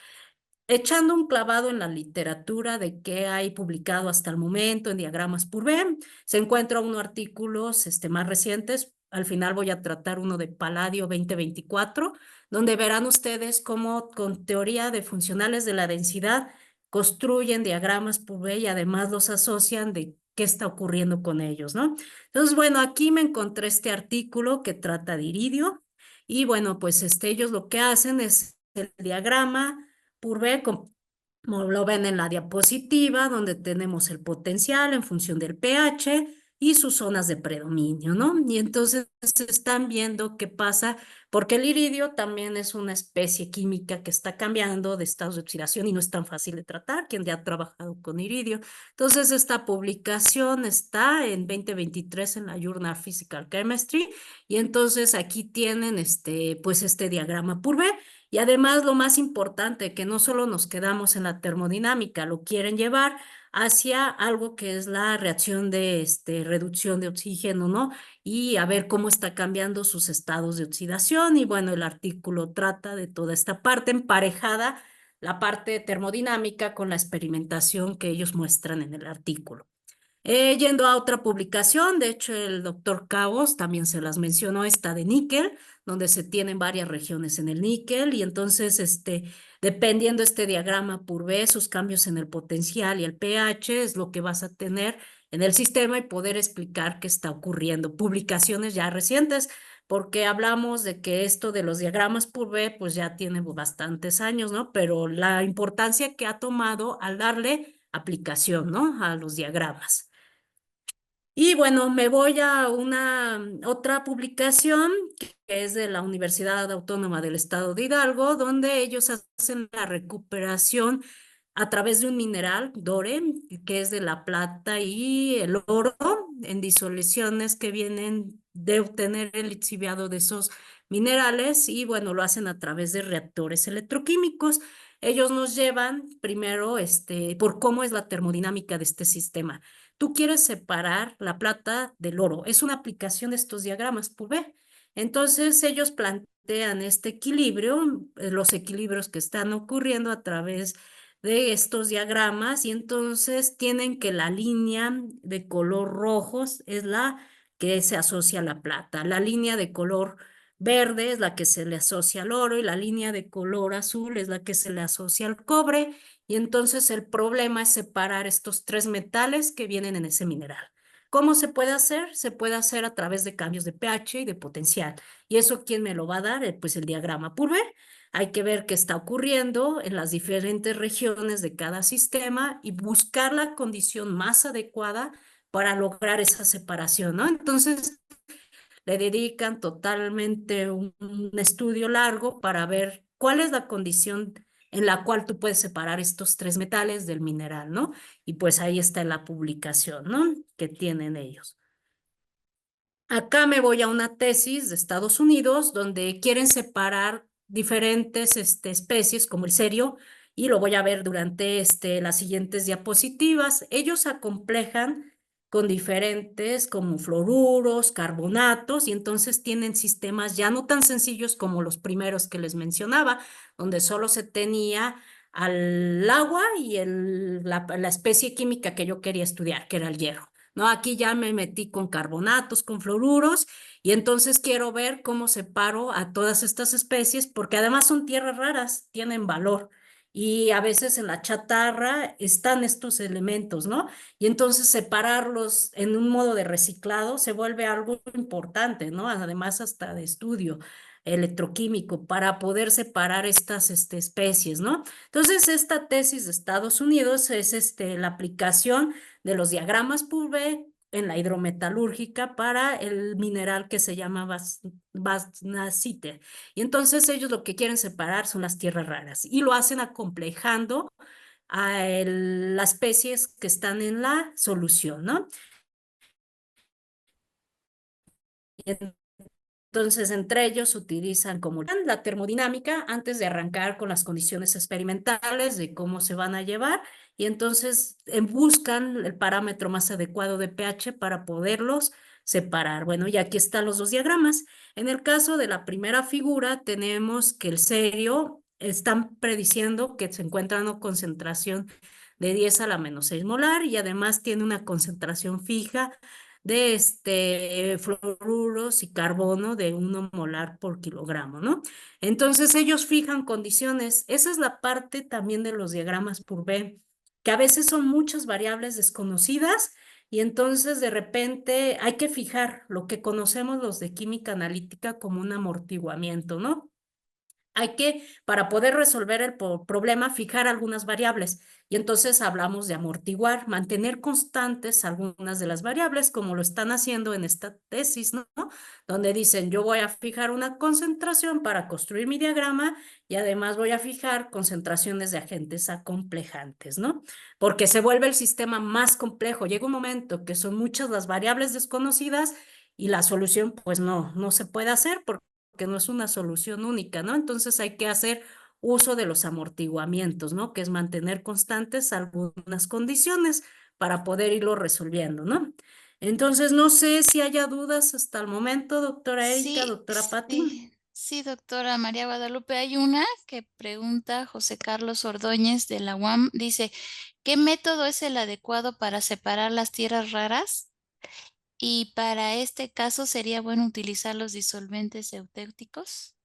Echando un clavado en la literatura de qué hay publicado hasta el momento en diagramas Purvé, se encuentra unos artículos más recientes. Al final voy a tratar uno de Palladio 2024, donde verán ustedes cómo con teoría de funcionales de la densidad construyen diagramas Purvé y además los asocian de qué está ocurriendo con ellos, ¿no? Entonces, bueno, aquí me encontré este artículo que trata de iridio y bueno, pues ellos lo que hacen es el diagrama Purvé, como lo ven en la diapositiva, donde tenemos el potencial en función del pH y sus zonas de predominio, ¿no? Y entonces están viendo qué pasa, porque el iridio también es una especie química que está cambiando de estados de oxidación y no es tan fácil de tratar, quien ya ha trabajado con iridio. Entonces, esta publicación está en 2023 en la Journal Physical Chemistry, y entonces aquí tienen pues este diagrama Purvé. Y además lo más importante, que no solo nos quedamos en la termodinámica, lo quieren llevar hacia algo que es la reacción de reducción de oxígeno, ¿no? Y a ver cómo está cambiando sus estados de oxidación. Y bueno, el artículo trata de toda esta parte emparejada, la parte termodinámica con la experimentación que ellos muestran en el artículo. Yendo a otra publicación, de hecho el doctor Cabos también se las mencionó, esta de níquel, donde se tienen varias regiones en el níquel y entonces dependiendo este diagrama Purvé, sus cambios en el potencial y el pH es lo que vas a tener en el sistema y poder explicar qué está ocurriendo. Publicaciones ya recientes, porque hablamos de que esto de los diagramas Purvé pues ya tiene bastantes años, ¿no? Pero la importancia que ha tomado al darle aplicación, ¿no? A los diagramas. Y bueno, me voy a una otra publicación que es de la Universidad Autónoma del Estado de Hidalgo, donde ellos hacen la recuperación a través de un mineral, Dore, que es de la plata y el oro, en disoluciones que vienen de obtener el lixiviado de esos minerales, y bueno, lo hacen a través de reactores electroquímicos. Ellos nos llevan primero por cómo es la termodinámica de este sistema. Tú quieres separar la plata del oro. Es una aplicación de estos diagramas Purvé. Entonces ellos plantean este equilibrio, los equilibrios que están ocurriendo a través de estos diagramas y entonces tienen que la línea de color rojo es la que se asocia a la plata. La línea de color verde es la que se le asocia al oro y la línea de color azul es la que se le asocia al cobre. Y entonces el problema es separar estos tres metales que vienen en ese mineral. ¿Cómo se puede hacer? Se puede hacer a través de cambios de pH y de potencial. ¿Y eso quién me lo va a dar? Pues el diagrama Purvé. Hay que ver qué está ocurriendo en las diferentes regiones de cada sistema y buscar la condición más adecuada para lograr esa separación, ¿no? Entonces, le dedican totalmente un estudio largo para ver cuál es la condición en la cual tú puedes separar estos tres metales del mineral, ¿no? Y pues ahí está la publicación, ¿no? Que tienen ellos. Acá me voy a una tesis de Estados Unidos donde quieren separar diferentes especies como el cerio y lo voy a ver durante las siguientes diapositivas. Ellos acomplejan con diferentes como fluoruros, carbonatos y entonces tienen sistemas ya no tan sencillos como los primeros que les mencionaba, donde solo se tenía al agua y la especie química que yo quería estudiar, que era el hierro. ¿No? Aquí ya me metí con carbonatos, con fluoruros, y entonces quiero ver cómo separo a todas estas especies, porque además son tierras raras, tienen valor. y a veces en la chatarra están estos elementos, ¿no? Y entonces separarlos en un modo de reciclado se vuelve algo importante, ¿no? Además hasta de estudio electroquímico para poder separar estas especies, ¿no? Entonces, esta tesis de Estados Unidos es la aplicación de los diagramas Purvé en la hidrometalúrgica para el mineral que se llama basnacite. Y entonces ellos lo que quieren separar son las tierras raras y lo hacen acomplejando a las especies que están en la solución, ¿no? Entonces, entre ellos utilizan como la termodinámica antes de arrancar con las condiciones experimentales de cómo se van a llevar y entonces buscan el parámetro más adecuado de pH para poderlos separar. Bueno, y aquí están los dos diagramas. En el caso de la primera figura, tenemos que el cerio están prediciendo que se encuentra en una concentración de 10 a la menos 6 molar y además tiene una concentración fija de fluoruros y carbono de 1 molar por kilogramo, ¿no? Entonces ellos fijan condiciones. Esa es la parte también de los diagramas Purvé, que a veces son muchas variables desconocidas y entonces de repente hay que fijar lo que conocemos los de química analítica como un amortiguamiento, ¿no? Hay que, para poder resolver el problema, fijar algunas variables. Y entonces hablamos de amortiguar, mantener constantes algunas de las variables, como lo están haciendo en esta tesis, ¿no? Donde dicen, yo voy a fijar una concentración para construir mi diagrama y además voy a fijar concentraciones de agentes acomplejantes, ¿no? Porque se vuelve el sistema más complejo. Llega un momento que son muchas las variables desconocidas y la solución, pues no se puede hacer porque no es una solución única, ¿no? Entonces hay que hacer uso de los amortiguamientos, ¿no? Que es mantener constantes algunas condiciones para poder irlo resolviendo, ¿no? Entonces, no sé si haya dudas hasta el momento, doctora Erika, Sí, doctora Patti. sí, doctora María Guadalupe. Hay una que pregunta José Carlos Ordóñez de la UAM. Dice, ¿qué método es el adecuado para separar las tierras raras? Y para este caso, ¿sería bueno utilizar los disolventes eutéuticos?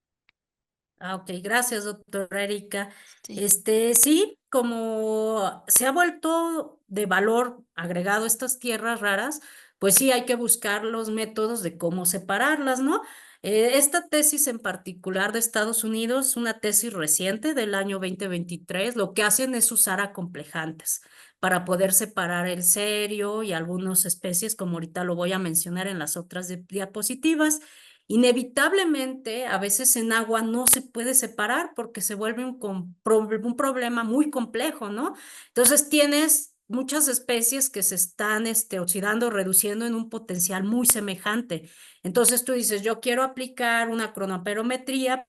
Ok, gracias, doctora Erika. Sí. Sí, como se ha vuelto de valor agregado estas tierras raras, pues sí hay que buscar los métodos de cómo separarlas, ¿no? Esta tesis en particular de Estados Unidos, una tesis reciente del año 2023, lo que hacen es usar acomplejantes para poder separar el cerio y algunas especies, como ahorita lo voy a mencionar en las otras diapositivas. Inevitablemente, a veces en agua no se puede separar porque se vuelve un problema muy complejo, ¿no? Entonces tienes muchas especies que se están oxidando, reduciendo en un potencial muy semejante. Entonces tú dices, yo quiero aplicar una cronoperometría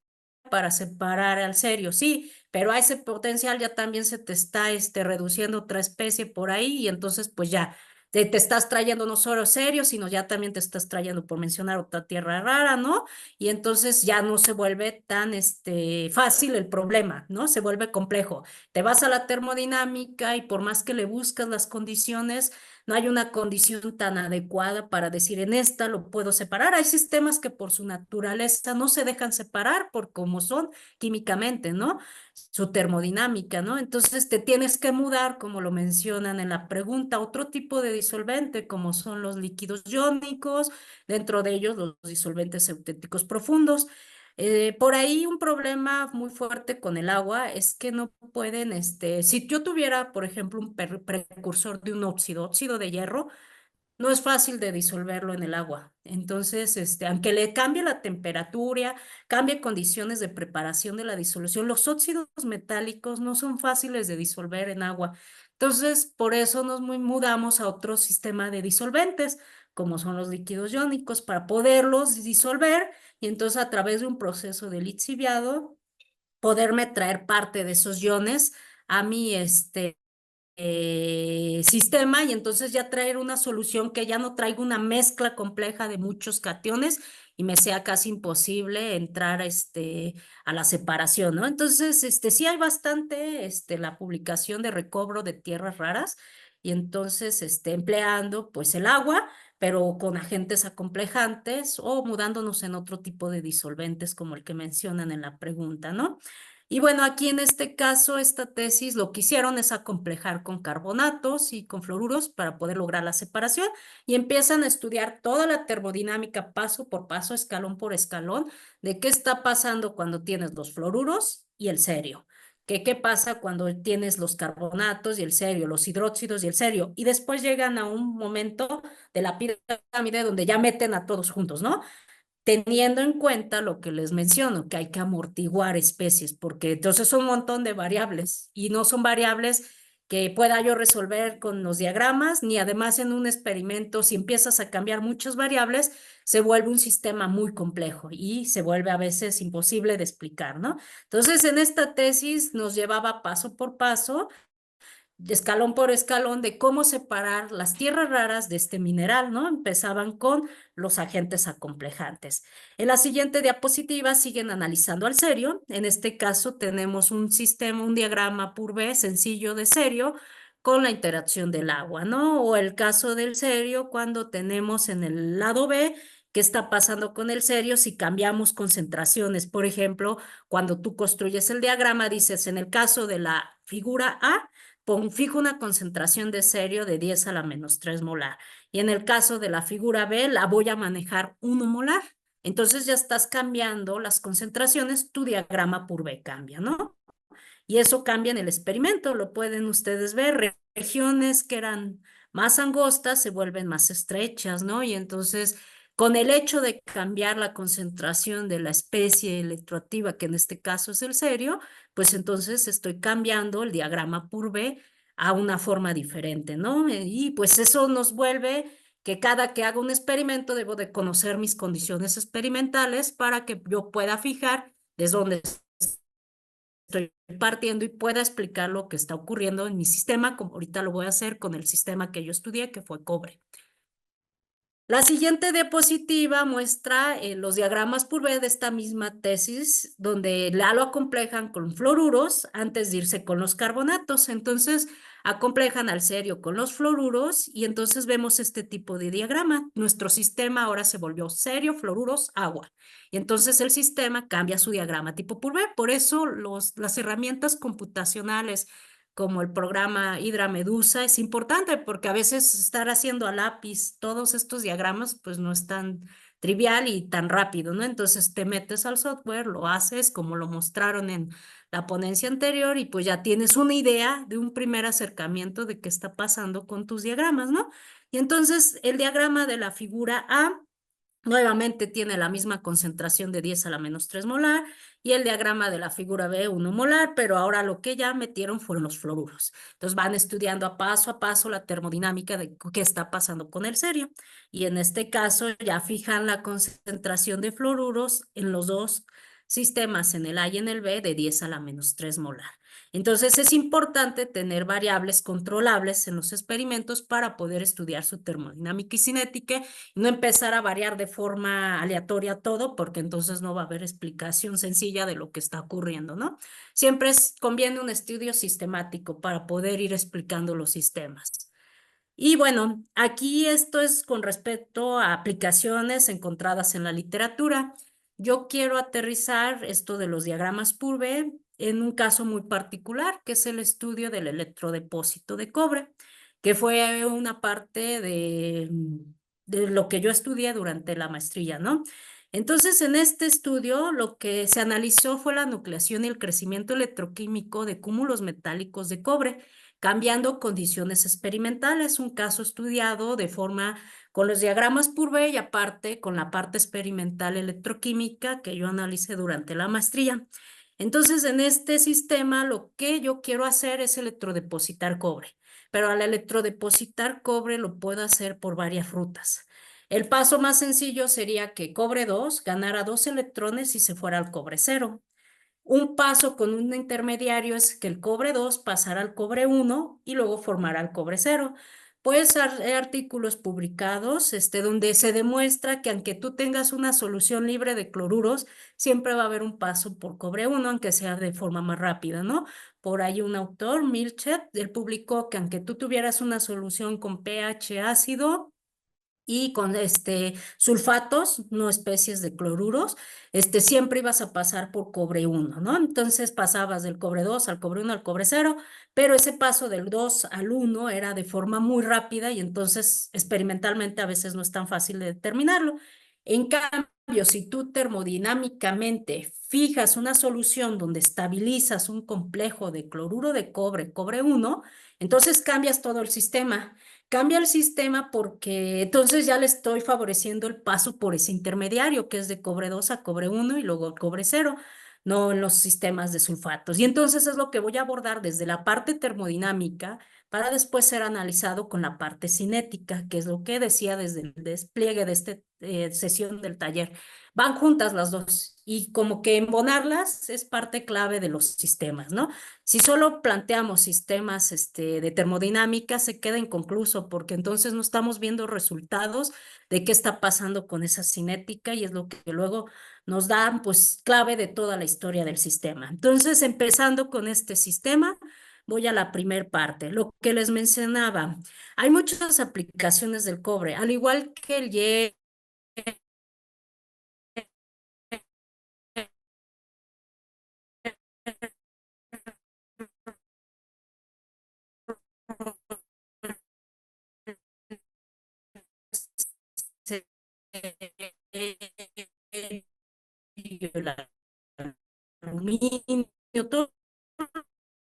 para separar al cerio, sí, pero a ese potencial ya también se te está reduciendo otra especie por ahí y entonces pues ya te estás trayendo no solo cerio, sino ya también te estás trayendo, por mencionar, otra tierra rara, ¿no? Y entonces ya no se vuelve tan fácil el problema, ¿no? Se vuelve complejo. Te vas a la termodinámica y por más que le buscas las condiciones, no hay una condición tan adecuada para decir en esta lo puedo separar. Hay sistemas que por su naturaleza no se dejan separar por cómo son químicamente, ¿no? Su termodinámica, ¿no? Entonces te tienes que mudar, como lo mencionan en la pregunta, a otro tipo de disolvente, como son los líquidos iónicos, dentro de ellos los disolventes eutéticos profundos. Por ahí un problema muy fuerte con el agua es que no pueden, si yo tuviera, por ejemplo, un precursor de un óxido de hierro, no es fácil de disolverlo en el agua. Entonces, aunque le cambie la temperatura, cambie condiciones de preparación de la disolución, los óxidos metálicos no son fáciles de disolver en agua. Entonces, por eso nos mudamos a otro sistema de disolventes, como son los líquidos iónicos, para poderlos disolver y entonces a través de un proceso de lixiviado, poderme traer parte de esos iones a mi sistema y entonces ya traer una solución que ya no traiga una mezcla compleja de muchos cationes y me sea casi imposible entrar a la separación, ¿no? Entonces, sí hay bastante la publicación de recobro de tierras raras y entonces empleando pues el agua, pero con agentes acomplejantes o mudándonos en otro tipo de disolventes como el que mencionan en la pregunta, ¿no? Y bueno, aquí en este caso, esta tesis lo que hicieron es acomplejar con carbonatos y con fluoruros para poder lograr la separación y empiezan a estudiar toda la termodinámica paso por paso, escalón por escalón, de qué está pasando cuando tienes los fluoruros y el cerio. ¿Qué pasa cuando tienes los carbonatos y el cerio, los hidróxidos y el cerio? Y después llegan a un momento de la pirámide donde ya meten a todos juntos, ¿no? Teniendo en cuenta lo que les menciono, que hay que amortiguar especies, porque entonces son un montón de variables y no son variables que pueda yo resolver con los diagramas, ni además en un experimento, si empiezas a cambiar muchas variables, se vuelve un sistema muy complejo y se vuelve a veces imposible de explicar, ¿no? Entonces, en esta tesis nos llevaba paso por paso, escalón por escalón, de cómo separar las tierras raras de este mineral, ¿no? Empezaban con los agentes acomplejantes. En la siguiente diapositiva siguen analizando al cerio. En este caso tenemos un sistema, un diagrama Purvé sencillo de cerio con la interacción del agua, ¿no? O el caso del cerio cuando tenemos en el lado B qué está pasando con el cerio si cambiamos concentraciones. Por ejemplo, cuando tú construyes el diagrama, dices en el caso de la figura A, fijo una concentración de cerio de 10 a la menos 3 molar. Y en el caso de la figura B, la voy a manejar 1 molar. Entonces ya estás cambiando las concentraciones, tu diagrama Purvé cambia, ¿no? Y eso cambia en el experimento, lo pueden ustedes ver, regiones que eran más angostas se vuelven más estrechas, ¿no? Y entonces, con el hecho de cambiar la concentración de la especie electroactiva, que en este caso es el cerio, pues entonces estoy cambiando el diagrama Purvé a una forma diferente, ¿no? Y pues eso nos vuelve que cada que haga un experimento debo de conocer mis condiciones experimentales para que yo pueda fijar desde dónde estoy partiendo y pueda explicar lo que está ocurriendo en mi sistema, como ahorita lo voy a hacer con el sistema que yo estudié, que fue cobre. La siguiente diapositiva muestra los diagramas Purvé de esta misma tesis, donde ya lo acomplejan con fluoruros antes de irse con los carbonatos. Entonces, acomplejan al cerio con los fluoruros y entonces vemos este tipo de diagrama. Nuestro sistema ahora se volvió cerio, fluoruros, agua. Y entonces el sistema cambia su diagrama tipo Purvé. Por eso las herramientas computacionales como el programa Hydra Medusa es importante porque a veces estar haciendo a lápiz todos estos diagramas pues no es tan trivial y tan rápido, ¿no? Entonces te metes al software, lo haces como lo mostraron en la ponencia anterior y pues ya tienes una idea de un primer acercamiento de qué está pasando con tus diagramas, ¿no? Y entonces el diagrama de la figura A nuevamente tiene la misma concentración de 10 a la menos 3 molar y el diagrama de la figura B 1 molar, pero ahora lo que ya metieron fueron los fluoruros. Entonces van estudiando a paso la termodinámica de qué está pasando con el cerio. Y en este caso ya fijan la concentración de fluoruros en los dos sistemas, en el A y en el B, de 10 a la menos 3 molar. Entonces es importante tener variables controlables en los experimentos para poder estudiar su termodinámica y cinética y no empezar a variar de forma aleatoria todo, porque entonces no va a haber explicación sencilla de lo que está ocurriendo, ¿no? Siempre conviene un estudio sistemático para poder ir explicando los sistemas. Y bueno, aquí esto es con respecto a aplicaciones encontradas en la literatura. Yo quiero aterrizar esto de los diagramas Purvé en un caso muy particular, que es el estudio del electrodepósito de cobre, que fue una parte de lo que yo estudié durante la maestría, ¿no? Entonces, en este estudio, lo que se analizó fue la nucleación y el crecimiento electroquímico de cúmulos metálicos de cobre cambiando condiciones experimentales, un caso estudiado de forma con los diagramas Purvé y aparte con la parte experimental electroquímica que yo analicé durante la maestría. Entonces, en este sistema lo que yo quiero hacer es electrodepositar cobre, pero al electrodepositar cobre lo puedo hacer por varias rutas. El paso más sencillo sería que cobre 2 ganara 2 electrones y se fuera al cobre 0. Un paso con un intermediario es que el cobre 2 pasará al cobre 1 y luego formará el cobre 0. Pues hay artículos publicados donde se demuestra que aunque tú tengas una solución libre de cloruros, siempre va a haber un paso por cobre 1, aunque sea de forma más rápida, ¿no? Por ahí un autor, Milchet, él publicó que aunque tú tuvieras una solución con pH ácido, y con sulfatos, no especies de cloruros, siempre ibas a pasar por cobre 1, ¿no? Entonces pasabas del cobre 2 al cobre 1 al cobre 0, pero ese paso del 2 al 1 era de forma muy rápida y entonces experimentalmente a veces no es tan fácil de determinarlo. En cambio, si tú termodinámicamente fijas una solución donde estabilizas un complejo de cloruro de cobre, cobre 1, entonces cambias todo el sistema. Cambia el sistema porque entonces ya le estoy favoreciendo el paso por ese intermediario, que es de cobre 2 a cobre 1 y luego cobre 0, no en los sistemas de sulfatos. Y entonces es lo que voy a abordar desde la parte termodinámica para después ser analizado con la parte cinética, que es lo que decía desde el despliegue de esta sesión del taller. Van juntas las dos y como que embonarlas es parte clave de los sistemas, ¿no? Si solo planteamos sistemas de termodinámica, se queda inconcluso porque entonces no estamos viendo resultados de qué está pasando con esa cinética y es lo que luego nos da pues clave de toda la historia del sistema. Entonces, empezando con este sistema, voy a la primer parte. Lo que les mencionaba, hay muchas aplicaciones del cobre, al igual que el hierro, el aluminio, todos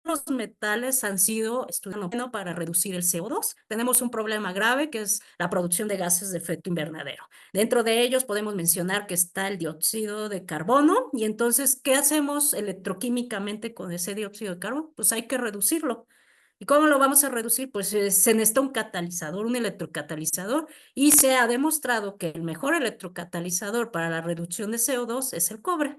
los metales han sido estudiados para reducir el CO2. Tenemos un problema grave que es la producción de gases de efecto invernadero. Dentro de ellos podemos mencionar que está el dióxido de carbono y entonces, ¿qué hacemos electroquímicamente con ese dióxido de carbono? Pues hay que reducirlo. ¿Y cómo lo vamos a reducir? Pues se necesita un catalizador, un electrocatalizador, y se ha demostrado que el mejor electrocatalizador para la reducción de CO2 es el cobre.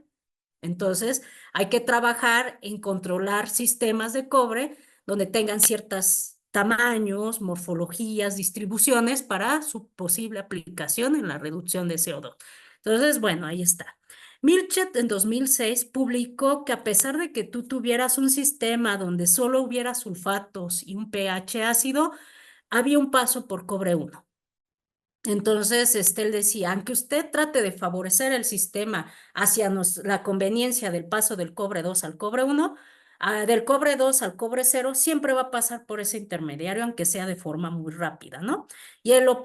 Entonces, hay que trabajar en controlar sistemas de cobre donde tengan ciertos tamaños, morfologías, distribuciones para su posible aplicación en la reducción de CO2. Entonces, bueno, ahí está. Milchet en 2006 publicó que a pesar de que tú tuvieras un sistema donde solo hubiera sulfatos y un pH ácido, había un paso por cobre 1. Entonces, él decía, aunque usted trate de favorecer el sistema hacia la conveniencia del paso del cobre 2 al cobre 1, del cobre 2 al cobre 0, siempre va a pasar por ese intermediario, aunque sea de forma muy rápida, ¿no? Y él lo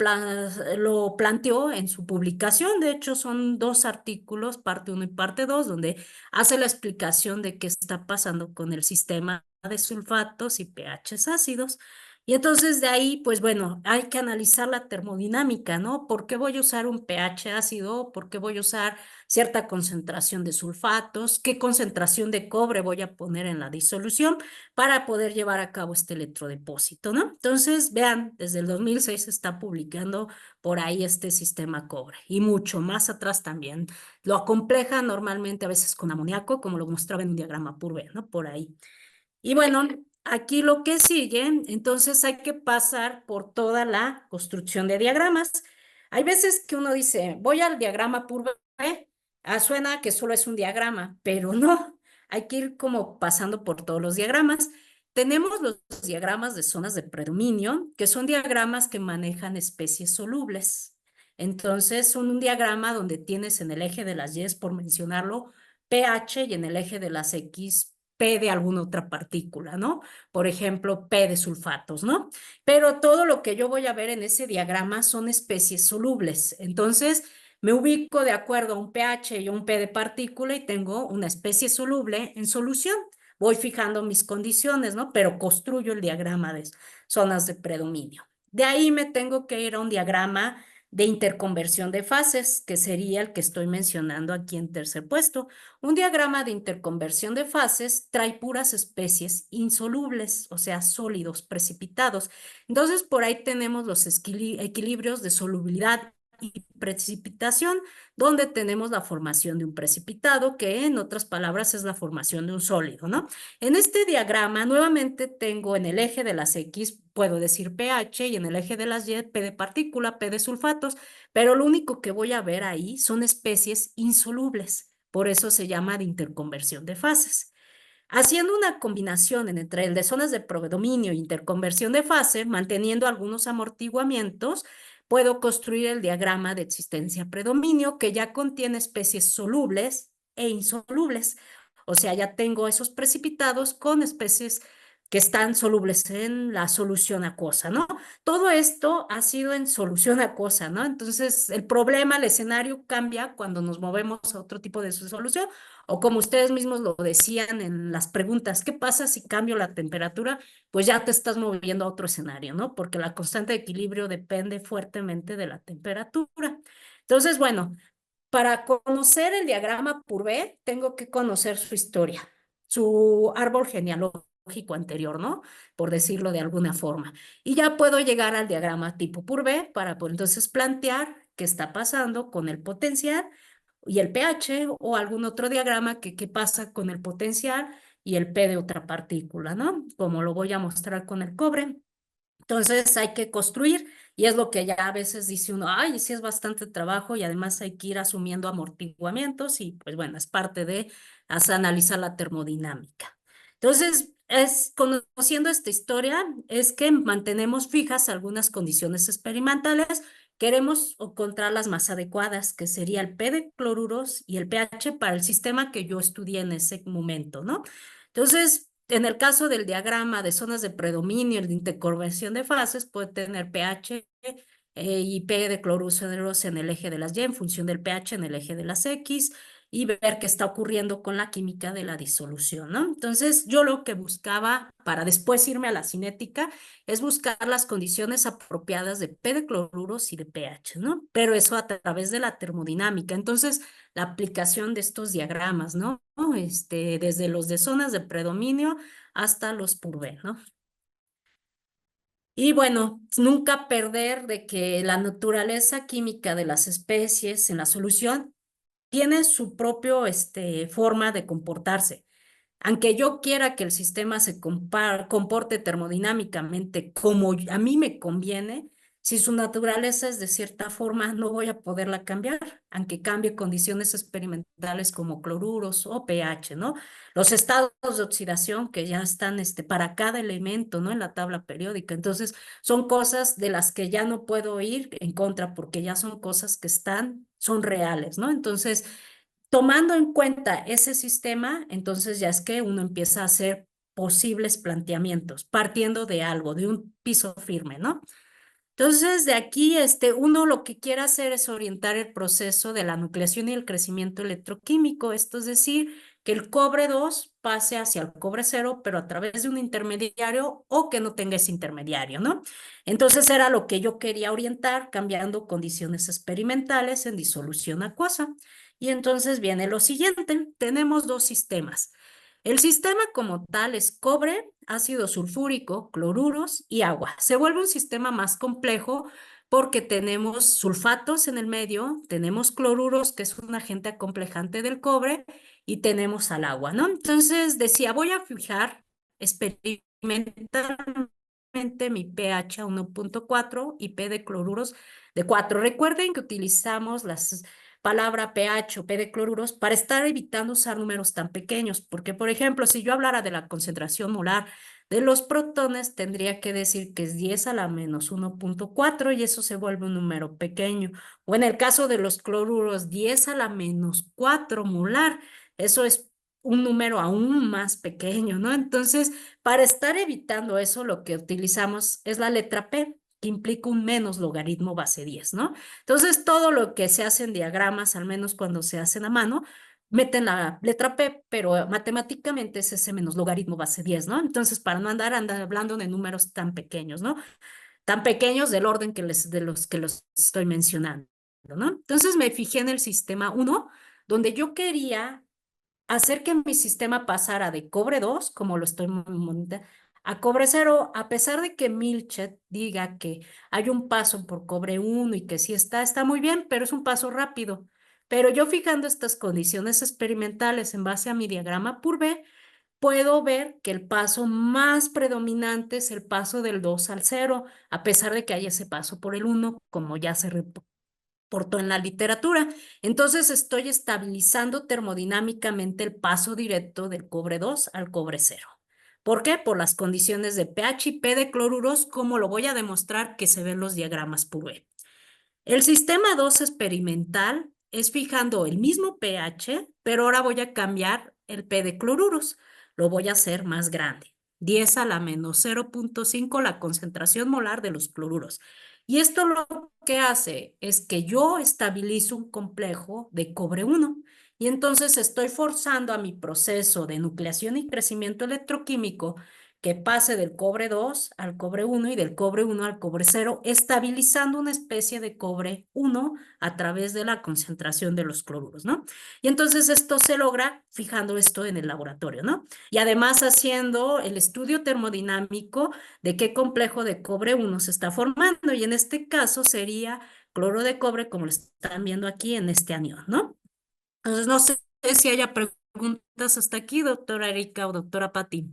planteó en su publicación, de hecho son 2 artículos, parte 1 y parte 2, donde hace la explicación de qué está pasando con el sistema de sulfatos y pHs ácidos. Y entonces de ahí, pues bueno, hay que analizar la termodinámica, ¿no? ¿Por qué voy a usar un pH ácido? ¿Por qué voy a usar cierta concentración de sulfatos? ¿Qué concentración de cobre voy a poner en la disolución para poder llevar a cabo este electrodepósito, ¿no? Entonces, vean, desde el 2006 se está publicando por ahí este sistema cobre y mucho más atrás también. Lo acompleja normalmente a veces con amoníaco, como lo mostraba en un diagrama Purvé, ¿no? Por ahí. Y bueno, aquí lo que sigue, entonces hay que pasar por toda la construcción de diagramas. Hay veces que uno dice, voy al diagrama pur B, suena que solo es un diagrama, pero no, hay que ir como pasando por todos los diagramas. Tenemos los diagramas de zonas de predominio, que son diagramas que manejan especies solubles. Entonces, son un diagrama donde tienes en el eje de las Y, por mencionarlo, pH y en el eje de las X, P de alguna otra partícula, ¿no? Por ejemplo, P de sulfatos, ¿no? Pero todo lo que yo voy a ver en ese diagrama son especies solubles. Entonces, me ubico de acuerdo a un pH y un P de partícula y tengo una especie soluble en solución. Voy fijando mis condiciones, ¿no? Pero construyo el diagrama de zonas de predominio. De ahí me tengo que ir a un diagrama de interconversión de fases, que sería el que estoy mencionando aquí en tercer puesto. Un diagrama de interconversión de fases trae puras especies insolubles, o sea, sólidos, precipitados. Entonces, por ahí tenemos los equilibrios de solubilidad y precipitación, donde tenemos la formación de un precipitado, que en otras palabras es la formación de un sólido, ¿no? En este diagrama, nuevamente tengo en el eje de las X, puedo decir pH, y en el eje de las Y, P de partícula, P de sulfatos, pero lo único que voy a ver ahí son especies insolubles. Por eso se llama de interconversión de fases. Haciendo una combinación entre el de zonas de predominio e interconversión de fase, manteniendo algunos amortiguamientos, puedo construir el diagrama de existencia-predominio, que ya contiene especies solubles e insolubles. O sea, ya tengo esos precipitados con especies que están solubles en la solución acuosa, ¿no? Todo esto ha sido en solución acuosa, ¿no? Entonces, el problema, el escenario cambia cuando nos movemos a otro tipo de solución, o como ustedes mismos lo decían en las preguntas, ¿qué pasa si cambio la temperatura? Pues ya te estás moviendo a otro escenario, ¿no? Porque la constante de equilibrio depende fuertemente de la temperatura. Entonces, bueno, para conocer el diagrama Purvé, tengo que conocer su historia, su árbol genealógico anterior, ¿no? Por decirlo de alguna forma. Y ya puedo llegar al diagrama tipo Purvé para pues, entonces plantear qué está pasando con el potencial y el pH o algún otro diagrama que qué pasa con el potencial y el P de otra partícula, ¿no? Como lo voy a mostrar con el cobre. Entonces hay que construir y es lo que ya a veces dice uno, ay, sí es bastante trabajo y además hay que ir asumiendo amortiguamientos y pues bueno, es parte de analizar la termodinámica. Entonces, conociendo esta historia, es que mantenemos fijas algunas condiciones experimentales, queremos encontrar las más adecuadas, que sería el P de cloruros y el pH para el sistema que yo estudié en ese momento, ¿no? Entonces, en el caso del diagrama de zonas de predominio, el de interconversión de fases, puede tener pH y P de cloruros en el eje de las Y en función del pH en el eje de las X y ver qué está ocurriendo con la química de la disolución, ¿no? Entonces, yo lo que buscaba para después irme a la cinética es buscar las condiciones apropiadas de P de cloruros y de pH, ¿no? Pero eso a través de la termodinámica. Entonces, la aplicación de estos diagramas, ¿no? Desde los de zonas de predominio hasta los Purvé, ¿no? Y bueno, nunca perder de que la naturaleza química de las especies en la solución tiene su propio forma de comportarse. Aunque yo quiera que el sistema se comporte termodinámicamente como a mí me conviene, si su naturaleza es de cierta forma, no voy a poderla cambiar, aunque cambie condiciones experimentales como cloruros o pH, ¿no? Los estados de oxidación que ya están para cada elemento, ¿no? En la tabla periódica. Entonces, son cosas de las que ya no puedo ir en contra porque ya son cosas que son reales, ¿no? Entonces, tomando en cuenta ese sistema, entonces ya es que uno empieza a hacer posibles planteamientos, partiendo de algo, de un piso firme, ¿no? Entonces, de aquí, uno lo que quiere hacer es orientar el proceso de la nucleación y el crecimiento electroquímico, esto es decir, que el cobre 2 pase hacia el cobre 0, pero a través de un intermediario o que no tenga ese intermediario, ¿no? Entonces, era lo que yo quería orientar, cambiando condiciones experimentales en disolución acuosa. Y entonces viene lo siguiente, tenemos dos sistemas. El sistema como tal es cobre, ácido sulfúrico, cloruros y agua. Se vuelve un sistema más complejo porque tenemos sulfatos en el medio, tenemos cloruros, que es un agente acomplejante del cobre, y tenemos al agua, ¿no? Entonces decía, voy a fijar experimentalmente mi pH a 1.4 y P de cloruros de 4. Recuerden que utilizamos las palabra pH o P de cloruros para estar evitando usar números tan pequeños, porque por ejemplo, si yo hablara de la concentración molar de los protones, tendría que decir que es 10 a la menos 1.4 y eso se vuelve un número pequeño. O en el caso de los cloruros, 10 a la menos 4 molar, eso es un número aún más pequeño, ¿no? Entonces, para estar evitando eso, lo que utilizamos es la letra P, que implica un menos logaritmo base 10, ¿no? Entonces, todo lo que se hace en diagramas, al menos cuando se hacen a mano, meten la letra P, pero matemáticamente es ese menos logaritmo base 10, ¿no? Entonces, para no andar hablando de números tan pequeños, ¿no? Tan pequeños del orden de los que los estoy mencionando, ¿no? Entonces, me fijé en el sistema 1, donde yo quería hacer que mi sistema pasara de cobre 2, como lo estoy monitoreando, a cobre 0, a pesar de que Milchet diga que hay un paso por cobre 1 y que sí está muy bien, pero es un paso rápido. Pero yo fijando estas condiciones experimentales en base a mi diagrama Purvé, puedo ver que el paso más predominante es el paso del 2 al 0, a pesar de que hay ese paso por el 1, como ya se reportó en la literatura. Entonces estoy estabilizando termodinámicamente el paso directo del cobre 2 al cobre 0. ¿Por qué? Por las condiciones de pH y P de cloruros, como lo voy a demostrar que se ven los diagramas Purvé. El sistema 2 experimental es fijando el mismo pH, pero ahora voy a cambiar el P de cloruros. Lo voy a hacer más grande. 10 a la menos 0.5 la concentración molar de los cloruros. Y esto lo que hace es que yo estabilizo un complejo de cobre 1. Y entonces estoy forzando a mi proceso de nucleación y crecimiento electroquímico que pase del cobre 2 al cobre 1 y del cobre 1 al cobre 0, estabilizando una especie de cobre 1 a través de la concentración de los cloruros, ¿no? Y entonces esto se logra fijando esto en el laboratorio, ¿no? Y además haciendo el estudio termodinámico de qué complejo de cobre 1 se está formando, y en este caso sería cloro de cobre, como lo están viendo aquí en este anión, ¿no? Entonces no sé si haya preguntas hasta aquí, doctora Erika o doctora Pati.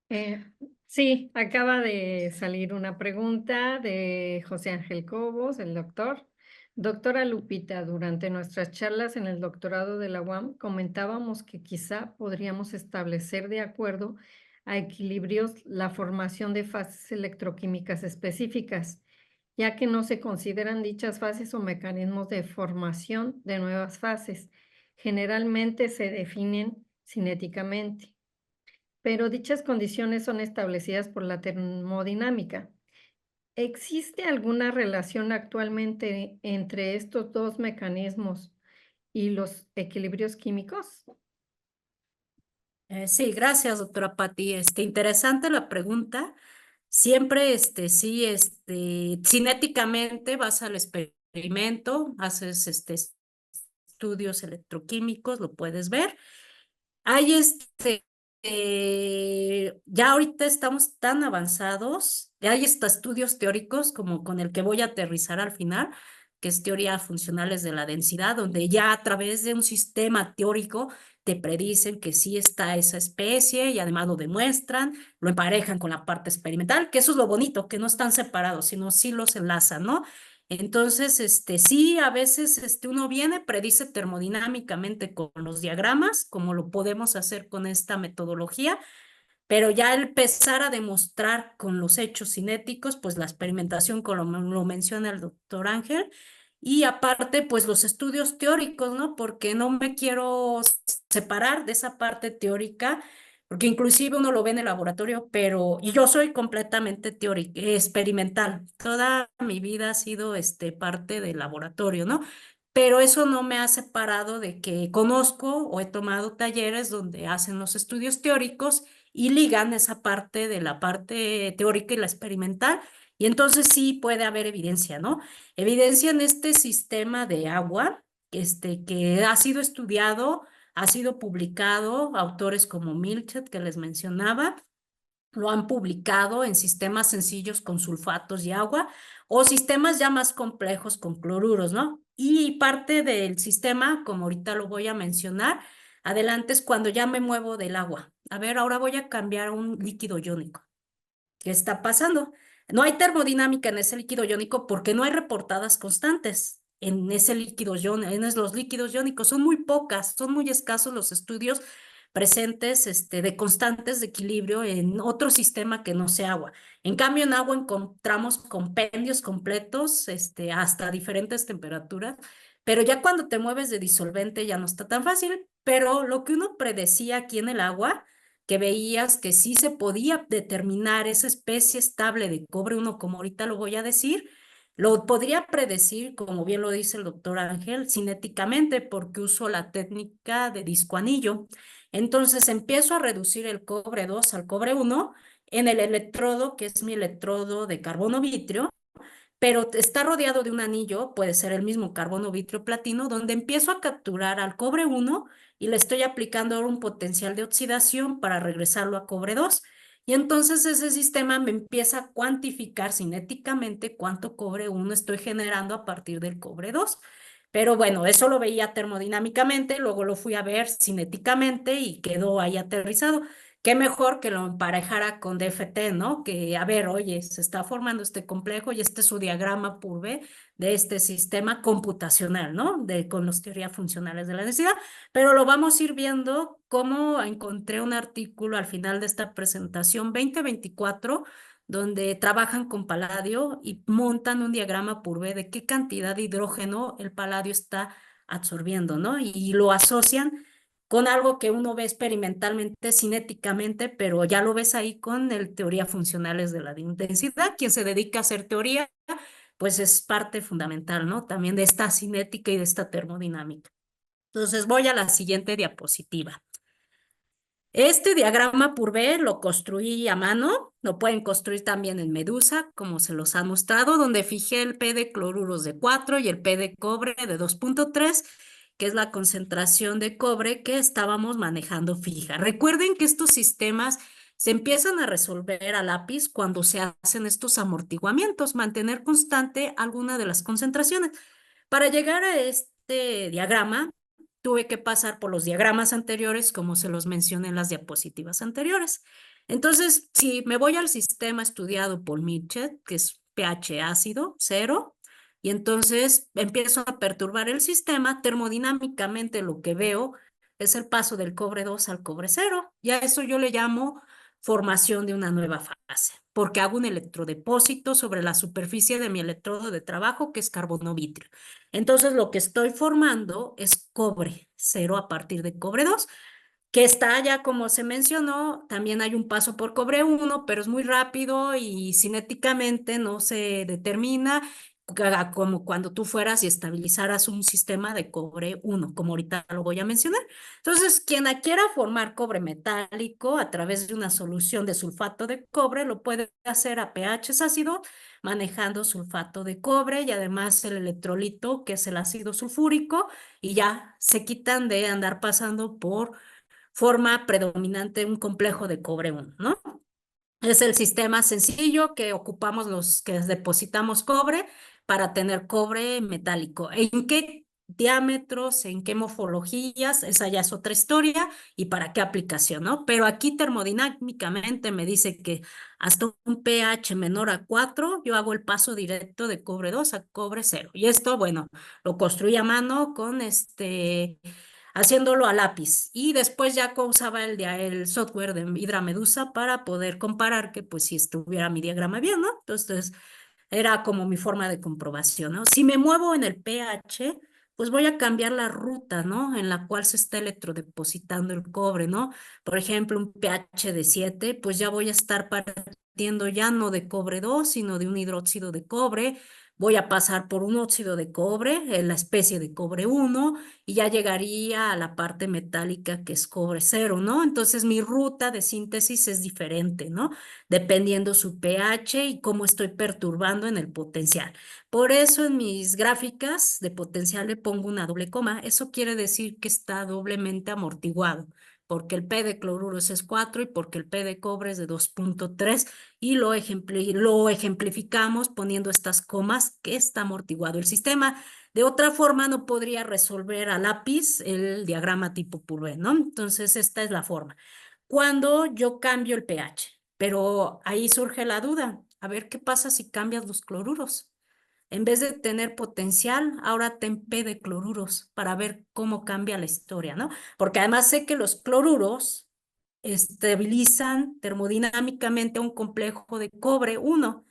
Eh, sí, acaba de salir una pregunta de José Ángel Cobos, el doctor. Doctora Lupita, durante nuestras charlas en el doctorado de la UAM comentábamos que quizá podríamos establecer de acuerdo a equilibrios la formación de fases electroquímicas específicas, ya que no se consideran dichas fases o mecanismos de formación de nuevas fases. Generalmente se definen cinéticamente, pero dichas condiciones son establecidas por la termodinámica. ¿Existe alguna relación actualmente entre estos dos mecanismos y los equilibrios químicos? Sí, gracias, doctora Pati. Interesante la pregunta. Siempre, sí, cinéticamente vas al experimento, haces, estudios electroquímicos, lo puedes ver. Hay, ya ahorita estamos tan avanzados, ya hay estudios teóricos como con el que voy a aterrizar al final, que es teoría funcionales de la densidad, donde ya a través de un sistema teórico te predicen que sí está esa especie y además lo demuestran, lo emparejan con la parte experimental, que eso es lo bonito, que no están separados, sino sí los enlazan, ¿no? Entonces, sí, a veces uno viene, predice termodinámicamente con los diagramas, como lo podemos hacer con esta metodología, pero ya el empezar a demostrar con los hechos cinéticos, pues la experimentación, como lo menciona el doctor Ángel, y aparte, pues los estudios teóricos, ¿no? Porque no me quiero separar de esa parte teórica, porque inclusive uno lo ve en el laboratorio, pero y yo soy completamente teórica, experimental. Toda mi vida ha sido parte del laboratorio, ¿no? Pero eso no me ha separado de que conozco o he tomado talleres donde hacen los estudios teóricos y ligan esa parte de la parte teórica y la experimental. Y entonces sí puede haber evidencia, ¿no? Evidencia en este sistema de agua, que ha sido estudiado, ha sido publicado, autores como Milchet, que les mencionaba, lo han publicado en sistemas sencillos con sulfatos y agua o sistemas ya más complejos con cloruros, ¿no? Y parte del sistema, como ahorita lo voy a mencionar, adelante es cuando ya me muevo del agua. A ver, ahora voy a cambiar a un líquido iónico. ¿Qué está pasando? No hay termodinámica en ese líquido iónico porque no hay reportadas constantes en ese líquido iónico, en los líquidos iónicos. Son muy pocas, son muy escasos los estudios presentes de constantes de equilibrio en otro sistema que no sea agua. En cambio, en agua encontramos compendios completos hasta diferentes temperaturas, pero ya cuando te mueves de disolvente ya no está tan fácil. Pero lo que uno predecía aquí en el agua, que veías que sí se podía determinar esa especie estable de cobre 1, como ahorita lo voy a decir, lo podría predecir, como bien lo dice el doctor Ángel, cinéticamente, porque uso la técnica de disco anillo. Entonces empiezo a reducir el cobre 2 al cobre 1 en el electrodo, que es mi electrodo de carbono vitrio, pero está rodeado de un anillo, puede ser el mismo carbono, vitrio, platino, donde empiezo a capturar al cobre 1 y le estoy aplicando ahora un potencial de oxidación para regresarlo a cobre 2. Y entonces ese sistema me empieza a cuantificar cinéticamente cuánto cobre 1 estoy generando a partir del cobre 2. Pero bueno, eso lo veía termodinámicamente, luego lo fui a ver cinéticamente y quedó ahí aterrizado. Qué mejor que lo emparejara con DFT, ¿no? Que, a ver, oye, se está formando este complejo y este es su diagrama purvé de este sistema computacional, ¿no? Con las teorías funcionales de la densidad. Pero lo vamos a ir viendo cómo encontré un artículo al final de esta presentación 2024 donde trabajan con paladio y montan un diagrama Purvé de qué cantidad de hidrógeno el paladio está absorbiendo, ¿no? Y lo asocian con algo que uno ve experimentalmente, cinéticamente, pero ya lo ves ahí con el teoría funcionales de la densidad. Quien se dedica a hacer teoría, pues es parte fundamental, ¿no? También de esta cinética y de esta termodinámica. Entonces voy a la siguiente diapositiva. Este diagrama Purvé lo construí a mano, lo pueden construir también en Medusa, como se los han mostrado, donde fijé el P de cloruros de 4 y el P de cobre de 2.3, que es la concentración de cobre que estábamos manejando fija. Recuerden que estos sistemas se empiezan a resolver a lápiz cuando se hacen estos amortiguamientos, mantener constante alguna de las concentraciones. Para llegar a este diagrama, tuve que pasar por los diagramas anteriores, como se los mencioné en las diapositivas anteriores. Entonces, si me voy al sistema estudiado por Mitchell, que es pH ácido, 0, y entonces empiezo a perturbar el sistema, termodinámicamente lo que veo es el paso del cobre 2 al cobre 0. Y a eso yo le llamo formación de una nueva fase, porque hago un electrodepósito sobre la superficie de mi electrodo de trabajo, que es carbono vítreo. Entonces, lo que estoy formando es cobre 0 a partir de cobre 2, que está ya, como se mencionó, también hay un paso por cobre 1, pero es muy rápido y cinéticamente no se determina como cuando tú fueras y estabilizaras un sistema de cobre 1, como ahorita lo voy a mencionar. Entonces, quien quiera formar cobre metálico a través de una solución de sulfato de cobre, lo puede hacer a pH ácido, manejando sulfato de cobre y además el electrolito, que es el ácido sulfúrico, y ya se quitan de andar pasando por forma predominante un complejo de cobre 1, ¿no? Es el sistema sencillo que ocupamos los que depositamos cobre para tener cobre metálico. ¿En qué diámetros, en qué morfologías? Esa ya es otra historia y para qué aplicación, ¿no? Pero aquí termodinámicamente me dice que hasta un pH menor a 4, yo hago el paso directo de cobre 2 a cobre 0. Y esto, bueno, lo construí a mano con haciéndolo a lápiz. Y después ya usaba el software de Hydra Medusa para poder comparar que pues si estuviera mi diagrama bien, ¿no? Entonces era como mi forma de comprobación, ¿no? Si me muevo en el pH, pues voy a cambiar la ruta, ¿no? En la cual se está electrodepositando el cobre, ¿no? Por ejemplo, un pH de 7, pues ya voy a estar partiendo ya no de cobre 2, sino de un hidróxido de cobre. Voy a pasar por un óxido de cobre, la especie de cobre 1, y ya llegaría a la parte metálica que es cobre 0, ¿no? Entonces mi ruta de síntesis es diferente, ¿no? Dependiendo su pH y cómo estoy perturbando en el potencial. Por eso en mis gráficas de potencial le pongo una doble coma. Eso quiere decir que está doblemente amortiguado, porque el P de cloruros es 4 y porque el P de cobre es de 2.3, y lo ejemplificamos poniendo estas comas que está amortiguado el sistema. De otra forma, no podría resolver a lápiz el diagrama tipo Purvé, ¿no? Entonces, esta es la forma. Cuando yo cambio el pH, pero ahí surge la duda, a ver qué pasa si cambias los cloruros. En vez de tener potencial, ahora ten P de cloruros para ver cómo cambia la historia, ¿no? Porque además sé que los cloruros estabilizan termodinámicamente un complejo de cobre 1.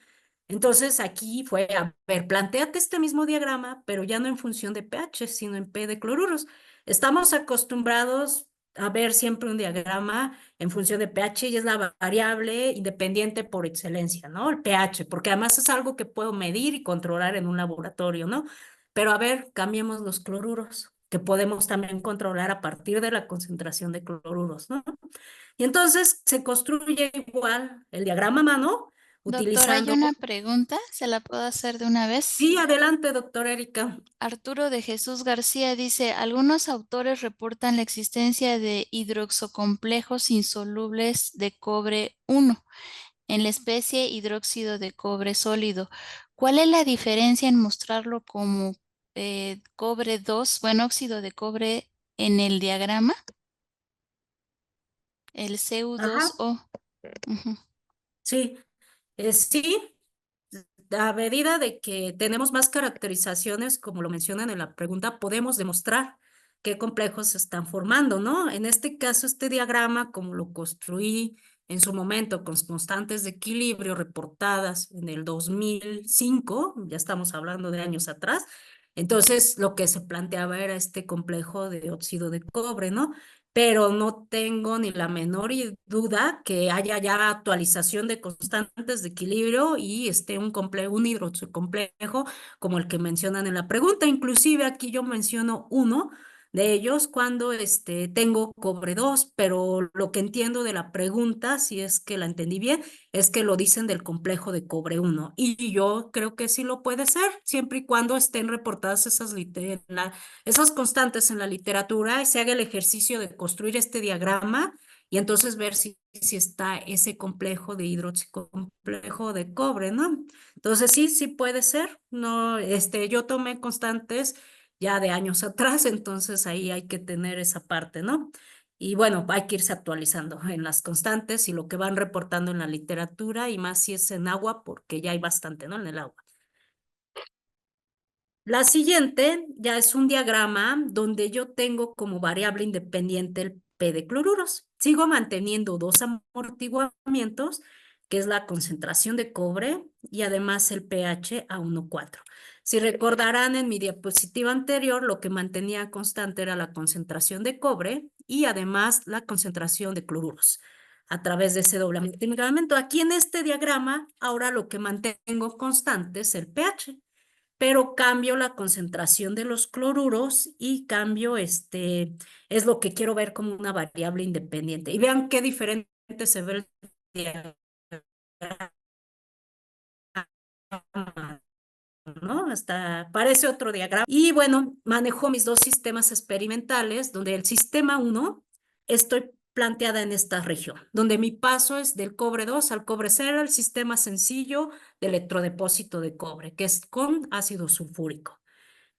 Entonces aquí fue, a ver, plantéate este mismo diagrama, pero ya no en función de pH, sino en P de cloruros. Estamos acostumbrados a ver siempre un diagrama en función de pH y es la variable independiente por excelencia, ¿no? El pH, porque además es algo que puedo medir y controlar en un laboratorio, ¿no? Pero a ver, cambiemos los cloruros, que podemos también controlar a partir de la concentración de cloruros, ¿no? Y entonces se construye igual el diagrama a mano, Doctora, hay utilizando... una pregunta, ¿se la puedo hacer de una vez? Sí, adelante, doctora Erika. Arturo de Jesús García dice, algunos autores reportan la existencia de hidroxocomplejos insolubles de cobre 1 en la especie hidróxido de cobre sólido. ¿Cuál es la diferencia en mostrarlo como cobre 2, bueno, óxido de cobre en el diagrama? El Ajá, CU2O. Ujú. sí, sí, a medida de que tenemos más caracterizaciones, como lo mencionan en la pregunta, podemos demostrar qué complejos se están formando, ¿no? En este caso, este diagrama, como lo construí en su momento con constantes de equilibrio reportadas en el 2005, ya estamos hablando de años atrás. Entonces, lo que se planteaba era este complejo de óxido de cobre, ¿no? Pero no tengo ni la menor duda que haya ya actualización de constantes de equilibrio y un hidroxicomplejo como el que mencionan en la pregunta. Inclusive aquí yo menciono uno de ellos cuando tengo cobre 2, pero lo que entiendo de la pregunta, si es que la entendí bien, es que lo dicen del complejo de cobre 1. Y yo creo que sí lo puede ser, siempre y cuando estén reportadas esas constantes en la literatura y se haga el ejercicio de construir este diagrama y entonces ver si está ese complejo de hidroxicomplejo de cobre, ¿no? Entonces sí puede ser. No, yo tomé constantes ya de años atrás, entonces ahí hay que tener esa parte, ¿no? Y bueno, hay que irse actualizando en las constantes y lo que van reportando en la literatura y más si es en agua, porque ya hay bastante, ¿no? En el agua. La siguiente ya es un diagrama donde yo tengo como variable independiente el P de cloruros. Sigo manteniendo dos amortiguamientos, que es la concentración de cobre y además el pH a 1,4. Si recordarán en mi diapositiva anterior, lo que mantenía constante era la concentración de cobre y además la concentración de cloruros a través de ese doble amortiguamiento. Aquí en este diagrama, ahora lo que mantengo constante es el pH, pero cambio la concentración de los cloruros y cambio es lo que quiero ver como una variable independiente. Y vean qué diferente se ve el diagrama, ¿no? Hasta parece otro diagrama. Y bueno, manejo mis dos sistemas experimentales, donde el sistema 1 estoy planteada en esta región, donde mi paso es del cobre 2 al cobre 0, el sistema sencillo de electrodepósito de cobre, que es con ácido sulfúrico.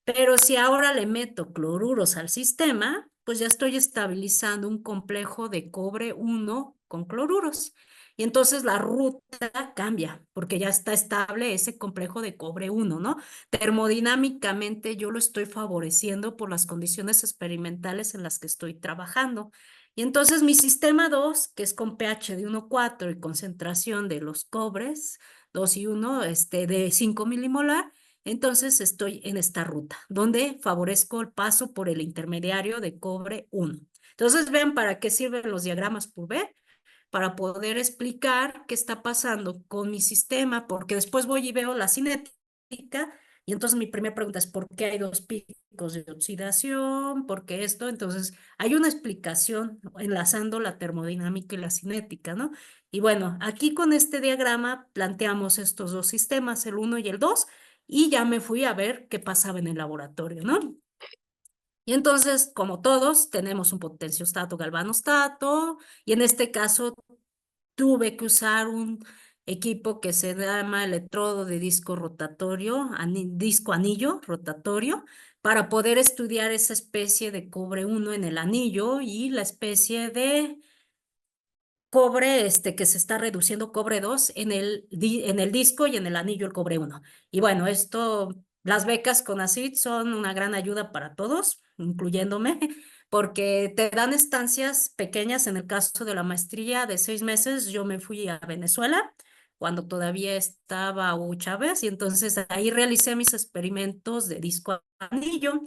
Pero si ahora le meto cloruros al sistema, pues ya estoy estabilizando un complejo de cobre 1 con cloruros. Y entonces la ruta cambia, porque ya está estable ese complejo de cobre 1, ¿no? Termodinámicamente yo lo estoy favoreciendo por las condiciones experimentales en las que estoy trabajando. Y entonces mi sistema 2, que es con pH de 1,4 y concentración de los cobres 2 y 1, de 5 milimolar, entonces estoy en esta ruta, donde favorezco el paso por el intermediario de cobre 1. Entonces vean para qué sirven los diagramas por ver, para poder explicar qué está pasando con mi sistema, porque después voy y veo la cinética, y entonces mi primera pregunta es ¿por qué hay dos picos de oxidación? ¿Por qué esto? Entonces hay una explicación enlazando la termodinámica y la cinética, ¿no? Y bueno, aquí con este diagrama planteamos estos dos sistemas, el 1 y el 2, y ya me fui a ver qué pasaba en el laboratorio, ¿no? Y entonces, como todos, tenemos un potenciostato galvanostato, y en este caso tuve que usar un equipo que se llama electrodo de disco rotatorio, disco anillo rotatorio, para poder estudiar esa especie de cobre 1 en el anillo y la especie de cobre que se está reduciendo cobre 2 en el disco y en el anillo el cobre 1. Y bueno, las becas CONACYT son una gran ayuda para todos, incluyéndome, porque te dan estancias pequeñas. En el caso de la maestría de 6 meses, yo me fui a Venezuela cuando todavía estaba Hugo Chávez, y entonces ahí realicé mis experimentos de disco anillo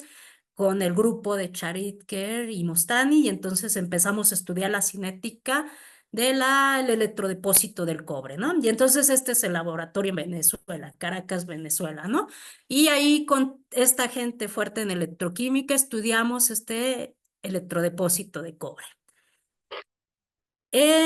con el grupo de Charit Kerr y Mostani, y entonces empezamos a estudiar la cinética del electrodepósito del cobre, ¿no? Y entonces este es el laboratorio en Venezuela, Caracas, Venezuela, ¿no? Y ahí con esta gente fuerte en electroquímica estudiamos este electrodepósito de cobre.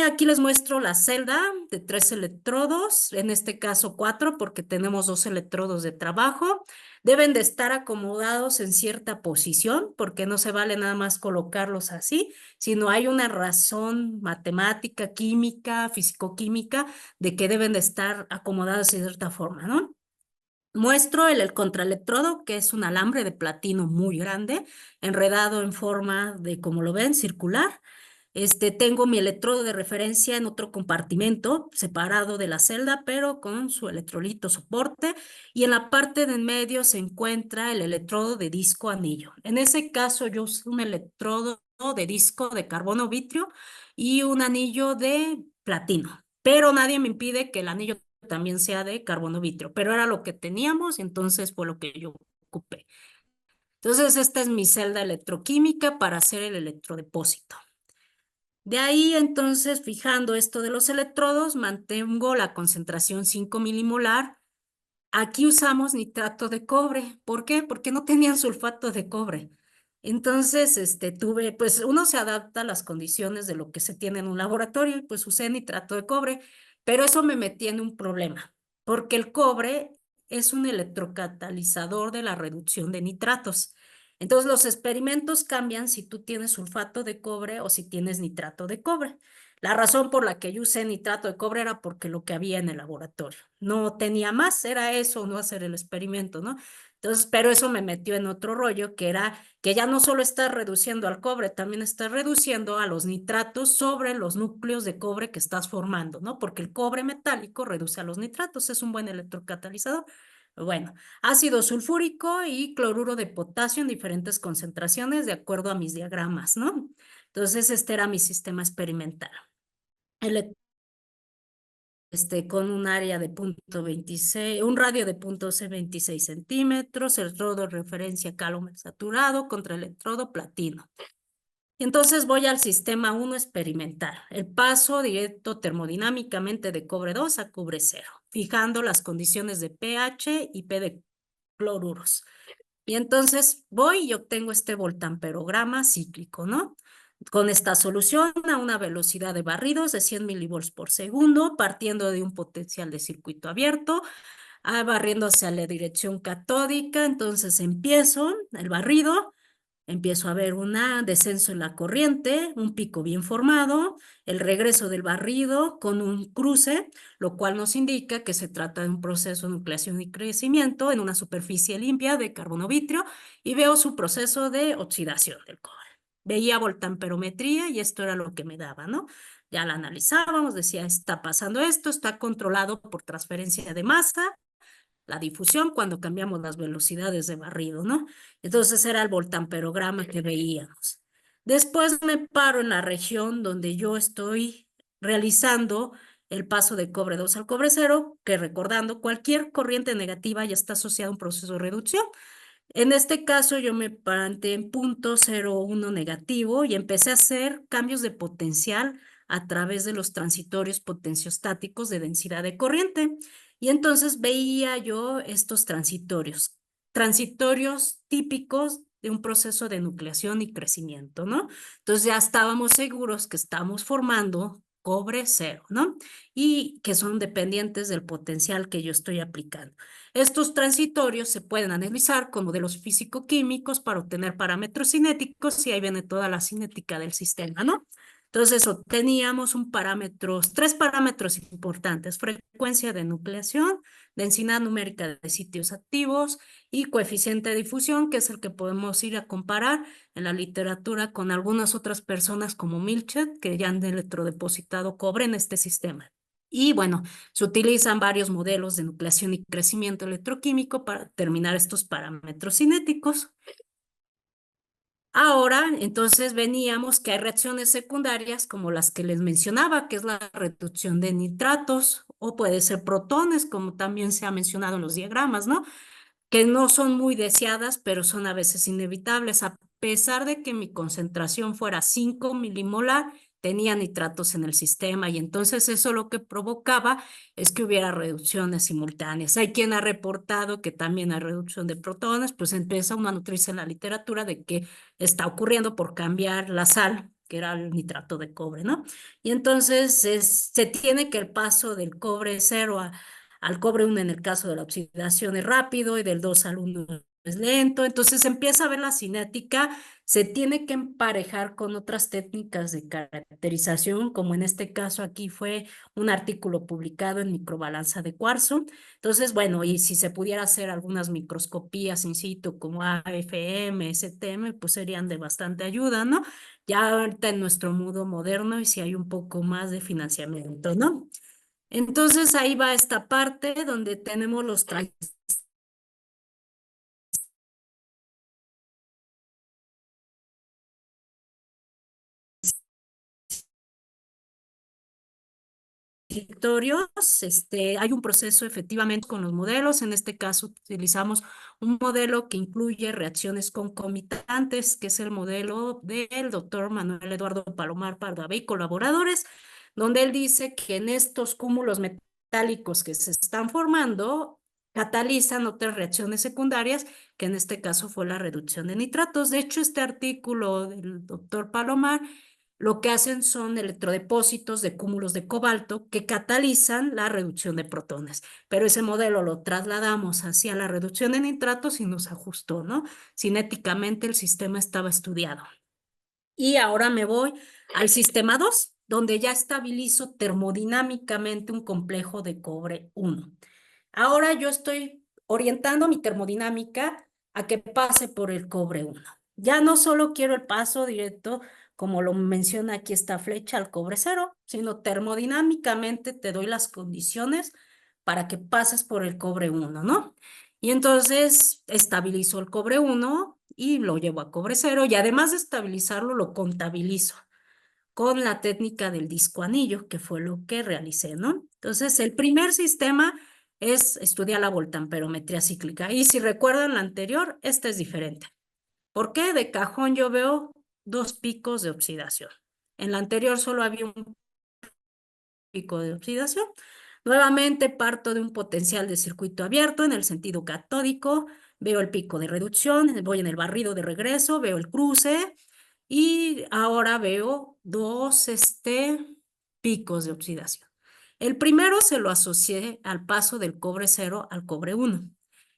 Aquí les muestro la celda de 3 electrodos, en este caso 4 porque tenemos 2 electrodos de trabajo. Deben de estar acomodados en cierta posición porque no se vale nada más colocarlos así, sino hay una razón matemática, química, fisicoquímica de que deben de estar acomodados de cierta forma, ¿no? Muestro el contraelectrodo, que es un alambre de platino muy grande, enredado en forma de, como lo ven, circular. Tengo mi electrodo de referencia en otro compartimento, separado de la celda, pero con su electrolito soporte. Y en la parte de en medio se encuentra el electrodo de disco anillo. En ese caso, yo uso un electrodo de disco de carbono vitrio y un anillo de platino, pero nadie me impide que el anillo también sea de carbono vitrio, pero era lo que teníamos, entonces fue lo que yo ocupé. Entonces, esta es mi celda electroquímica para hacer el electrodepósito. De ahí, entonces, fijando esto de los electrodos, mantengo la concentración 5 milimolar. Aquí usamos nitrato de cobre. ¿Por qué? Porque no tenían sulfato de cobre. Entonces, pues uno se adapta a las condiciones de lo que se tiene en un laboratorio y pues usé nitrato de cobre, pero eso me metí en un problema, porque el cobre es un electrocatalizador de la reducción de nitratos. Entonces, los experimentos cambian si tú tienes sulfato de cobre o si tienes nitrato de cobre. La razón por la que yo usé nitrato de cobre era porque lo que había en el laboratorio. No tenía más, era eso, no hacer el experimento, ¿no? Entonces, pero eso me metió en otro rollo, que era que ya no solo está reduciendo al cobre, también está reduciendo a los nitratos sobre los núcleos de cobre que estás formando, ¿no? Porque el cobre metálico reduce a los nitratos, es un buen electrocatalizador. Bueno, ácido sulfúrico y cloruro de potasio en diferentes concentraciones de acuerdo a mis diagramas, ¿no? Entonces, este era mi sistema experimental. Con un área de punto 26, un radio de punto C 26 centímetros, electrodo de referencia calómetro saturado contra electrodo platino. Entonces voy al sistema 1 experimental, el paso directo termodinámicamente de cobre 2 a cobre 0, fijando las condiciones de pH y P de cloruros. Y entonces voy y obtengo este voltamperograma cíclico, ¿no? Con esta solución a una velocidad de barridos de 100 milivolts por segundo, partiendo de un potencial de circuito abierto, barriéndose a la dirección catódica. Entonces empiezo el barrido, empiezo a ver un descenso en la corriente, un pico bien formado, el regreso del barrido con un cruce, lo cual nos indica que se trata de un proceso de nucleación y crecimiento en una superficie limpia de carbono vitrio y veo su proceso de oxidación del cobre. Veía voltamperometría y esto era lo que me daba, ¿no? Ya la analizábamos, decía, está pasando esto, está controlado por transferencia de masa, la difusión cuando cambiamos las velocidades de barrido, ¿no? Entonces era el voltamperograma que veíamos. Después me paro en la región donde yo estoy realizando el paso de cobre 2 al cobre 0, que recordando, cualquier corriente negativa ya está asociada a un proceso de reducción. En este caso yo me planteé en punto 0,1 negativo y empecé a hacer cambios de potencial a través de los transitorios potenciostáticos de densidad de corriente. Y entonces veía yo estos transitorios típicos de un proceso de nucleación y crecimiento, ¿no? Entonces ya estábamos seguros que estamos formando cobre 0, ¿no? Y que son dependientes del potencial que yo estoy aplicando. Estos transitorios se pueden analizar con modelos físico-químicos para obtener parámetros cinéticos y ahí viene toda la cinética del sistema, ¿no? Entonces obteníamos tres parámetros importantes: frecuencia de nucleación, densidad numérica de sitios activos y coeficiente de difusión, que es el que podemos ir a comparar en la literatura con algunas otras personas como Milchet, que ya han electrodepositado cobre en este sistema. Y bueno, se utilizan varios modelos de nucleación y crecimiento electroquímico para determinar estos parámetros cinéticos. Ahora, entonces veníamos que hay reacciones secundarias como las que les mencionaba, que es la reducción de nitratos, o puede ser protones, como también se ha mencionado en los diagramas, ¿no? Que no son muy deseadas, pero son a veces inevitables. A pesar de que mi concentración fuera 5 milimolar, tenía nitratos en el sistema y entonces eso lo que provocaba es que hubiera reducciones simultáneas. Hay quien ha reportado que también hay reducción de protones, pues empieza uno a nutrirse en la literatura de que está ocurriendo por cambiar la sal, que era el nitrato de cobre, ¿no? Y entonces se tiene que el paso del cobre 0 al cobre 1 en el caso de la oxidación es rápido y del 2 al 1 es lento. Entonces se empieza a ver la cinética, se tiene que emparejar con otras técnicas de caracterización, como en este caso aquí fue un artículo publicado en Microbalanza de cuarzo. Entonces, bueno, y si se pudiera hacer algunas microscopías in situ como AFM, STM, pues serían de bastante ayuda, ¿no? Ya ahorita en nuestro mundo moderno y si hay un poco más de financiamiento, ¿no? Entonces ahí va esta parte donde tenemos los transitorios, hay un proceso efectivamente con los modelos. En este caso utilizamos un modelo que incluye reacciones concomitantes, que es el modelo del doctor Manuel Eduardo Palomar Pardavé y colaboradores, donde él dice que en estos cúmulos metálicos que se están formando, catalizan otras reacciones secundarias, que en este caso fue la reducción de nitratos. De hecho, este artículo del doctor Palomar lo que hacen son electrodepósitos de cúmulos de cobalto que catalizan la reducción de protones. Pero ese modelo lo trasladamos hacia la reducción de nitratos y nos ajustó, ¿no? Cinéticamente el sistema estaba estudiado. Y ahora me voy al sistema 2, donde ya estabilizo termodinámicamente un complejo de cobre 1. Ahora yo estoy orientando mi termodinámica a que pase por el cobre 1. Ya no solo quiero el paso directo, como lo menciona aquí esta flecha, al cobre 0, sino termodinámicamente te doy las condiciones para que pases por el cobre 1, ¿no? Y entonces estabilizo el cobre 1 y lo llevo a cobre 0, y además de estabilizarlo, lo contabilizo con la técnica del disco anillo, que fue lo que realicé, ¿no? Entonces, el primer sistema es estudiar la voltamperometría cíclica. Y si recuerdan la anterior, esta es diferente. ¿Por qué? De cajón yo veo 2 picos de oxidación. En la anterior solo había un pico de oxidación. Nuevamente parto de un potencial de circuito abierto en el sentido catódico, veo el pico de reducción, voy en el barrido de regreso, veo el cruce y ahora veo 2 picos de oxidación. El primero se lo asocié al paso del cobre 0 al cobre 1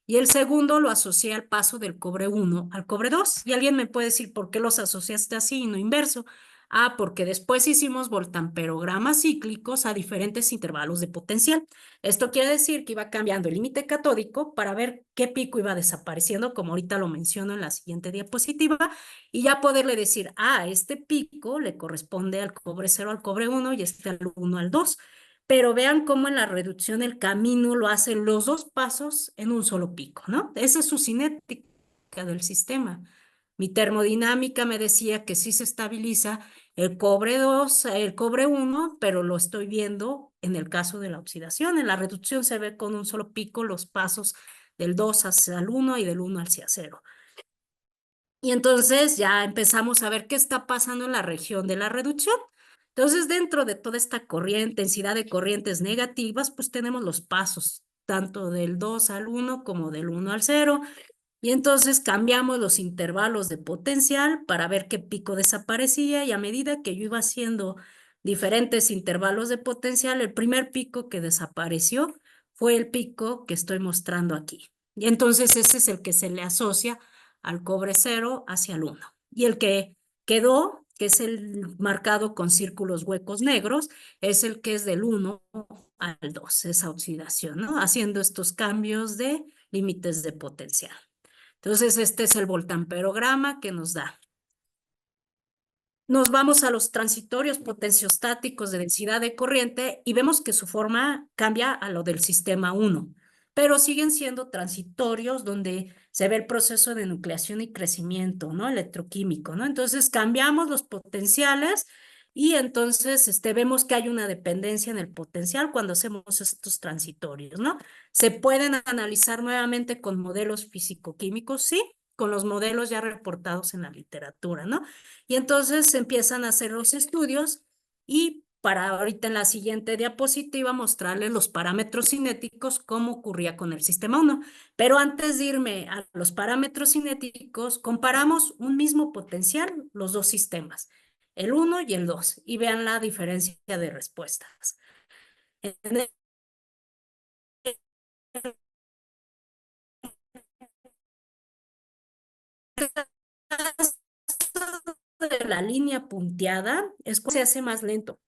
y el segundo lo asocié al paso del cobre 1 al cobre 2. Y alguien me puede decir, ¿por qué los asociaste así y no inverso? Ah, porque después hicimos voltamperogramas cíclicos a diferentes intervalos de potencial. Esto quiere decir que iba cambiando el límite catódico para ver qué pico iba desapareciendo, como ahorita lo menciono en la siguiente diapositiva, y ya poderle decir, ah, este pico le corresponde al cobre 0 al cobre 1 y este al 1 al 2. Pero vean cómo en la reducción el camino lo hacen los 2 pasos en un solo pico, ¿no? Esa es su cinética del sistema. Mi termodinámica me decía que sí se estabiliza el cobre 2, el cobre 1, pero lo estoy viendo en el caso de la oxidación. En la reducción se ve con un solo pico los pasos del 2 hacia el 1 y del 1 hacia 0. Y entonces ya empezamos a ver qué está pasando en la región de la reducción. Entonces, dentro de toda esta corriente, densidad de corrientes negativas, pues tenemos los pasos, tanto del 2 al 1 como del 1 al 0. Y entonces cambiamos los intervalos de potencial para ver qué pico desaparecía, y a medida que yo iba haciendo diferentes intervalos de potencial, el primer pico que desapareció fue el pico que estoy mostrando aquí. Y entonces ese es el que se le asocia al cobre 0 hacia el 1. Y el que quedó, que es el marcado con círculos huecos negros, es el que es del 1 al 2, esa oxidación, ¿no? Haciendo estos cambios de límites de potencial. Entonces, este es el voltamperograma que nos da. Nos vamos a los transitorios potenciostáticos de densidad de corriente y vemos que su forma cambia a lo del sistema 1, pero siguen siendo transitorios donde se ve el proceso de nucleación y crecimiento, ¿no? Electroquímico, ¿no? Entonces cambiamos los potenciales y entonces vemos que hay una dependencia en el potencial cuando hacemos estos transitorios, ¿no? Se pueden analizar nuevamente con modelos físico-químicos, sí, con los modelos ya reportados en la literatura, ¿no? Y entonces se empiezan a hacer los estudios y para ahorita en la siguiente diapositiva mostrarles los parámetros cinéticos, cómo ocurría con el sistema 1. Pero antes de irme a los parámetros cinéticos, comparamos un mismo potencial, los dos sistemas, el 1 y el 2, y vean la diferencia de respuestas. En el de la línea punteada es cuando se hace más lento.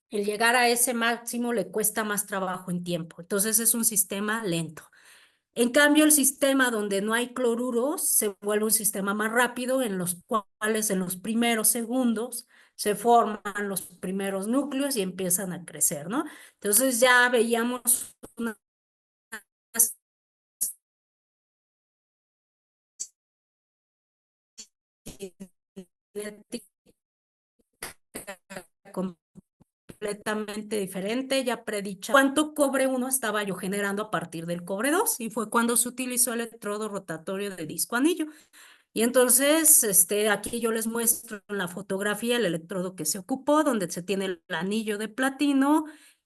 El llegar a ese máximo le cuesta más trabajo en tiempo. Entonces es un sistema lento. En cambio, el sistema donde no hay cloruros se vuelve un sistema más rápido, en los cuales en los primeros segundos se forman los primeros núcleos y empiezan a crecer, ¿no? Entonces ya veíamos una cinética completa completamente diferente, ya predicha cuánto cobre 1 estaba yo generando a partir del cobre 2, y fue cuando se utilizó el electrodo rotatorio de disco anillo. Y entonces, aquí yo les muestro en la fotografía el electrodo que se ocupó, donde se tiene el anillo de platino,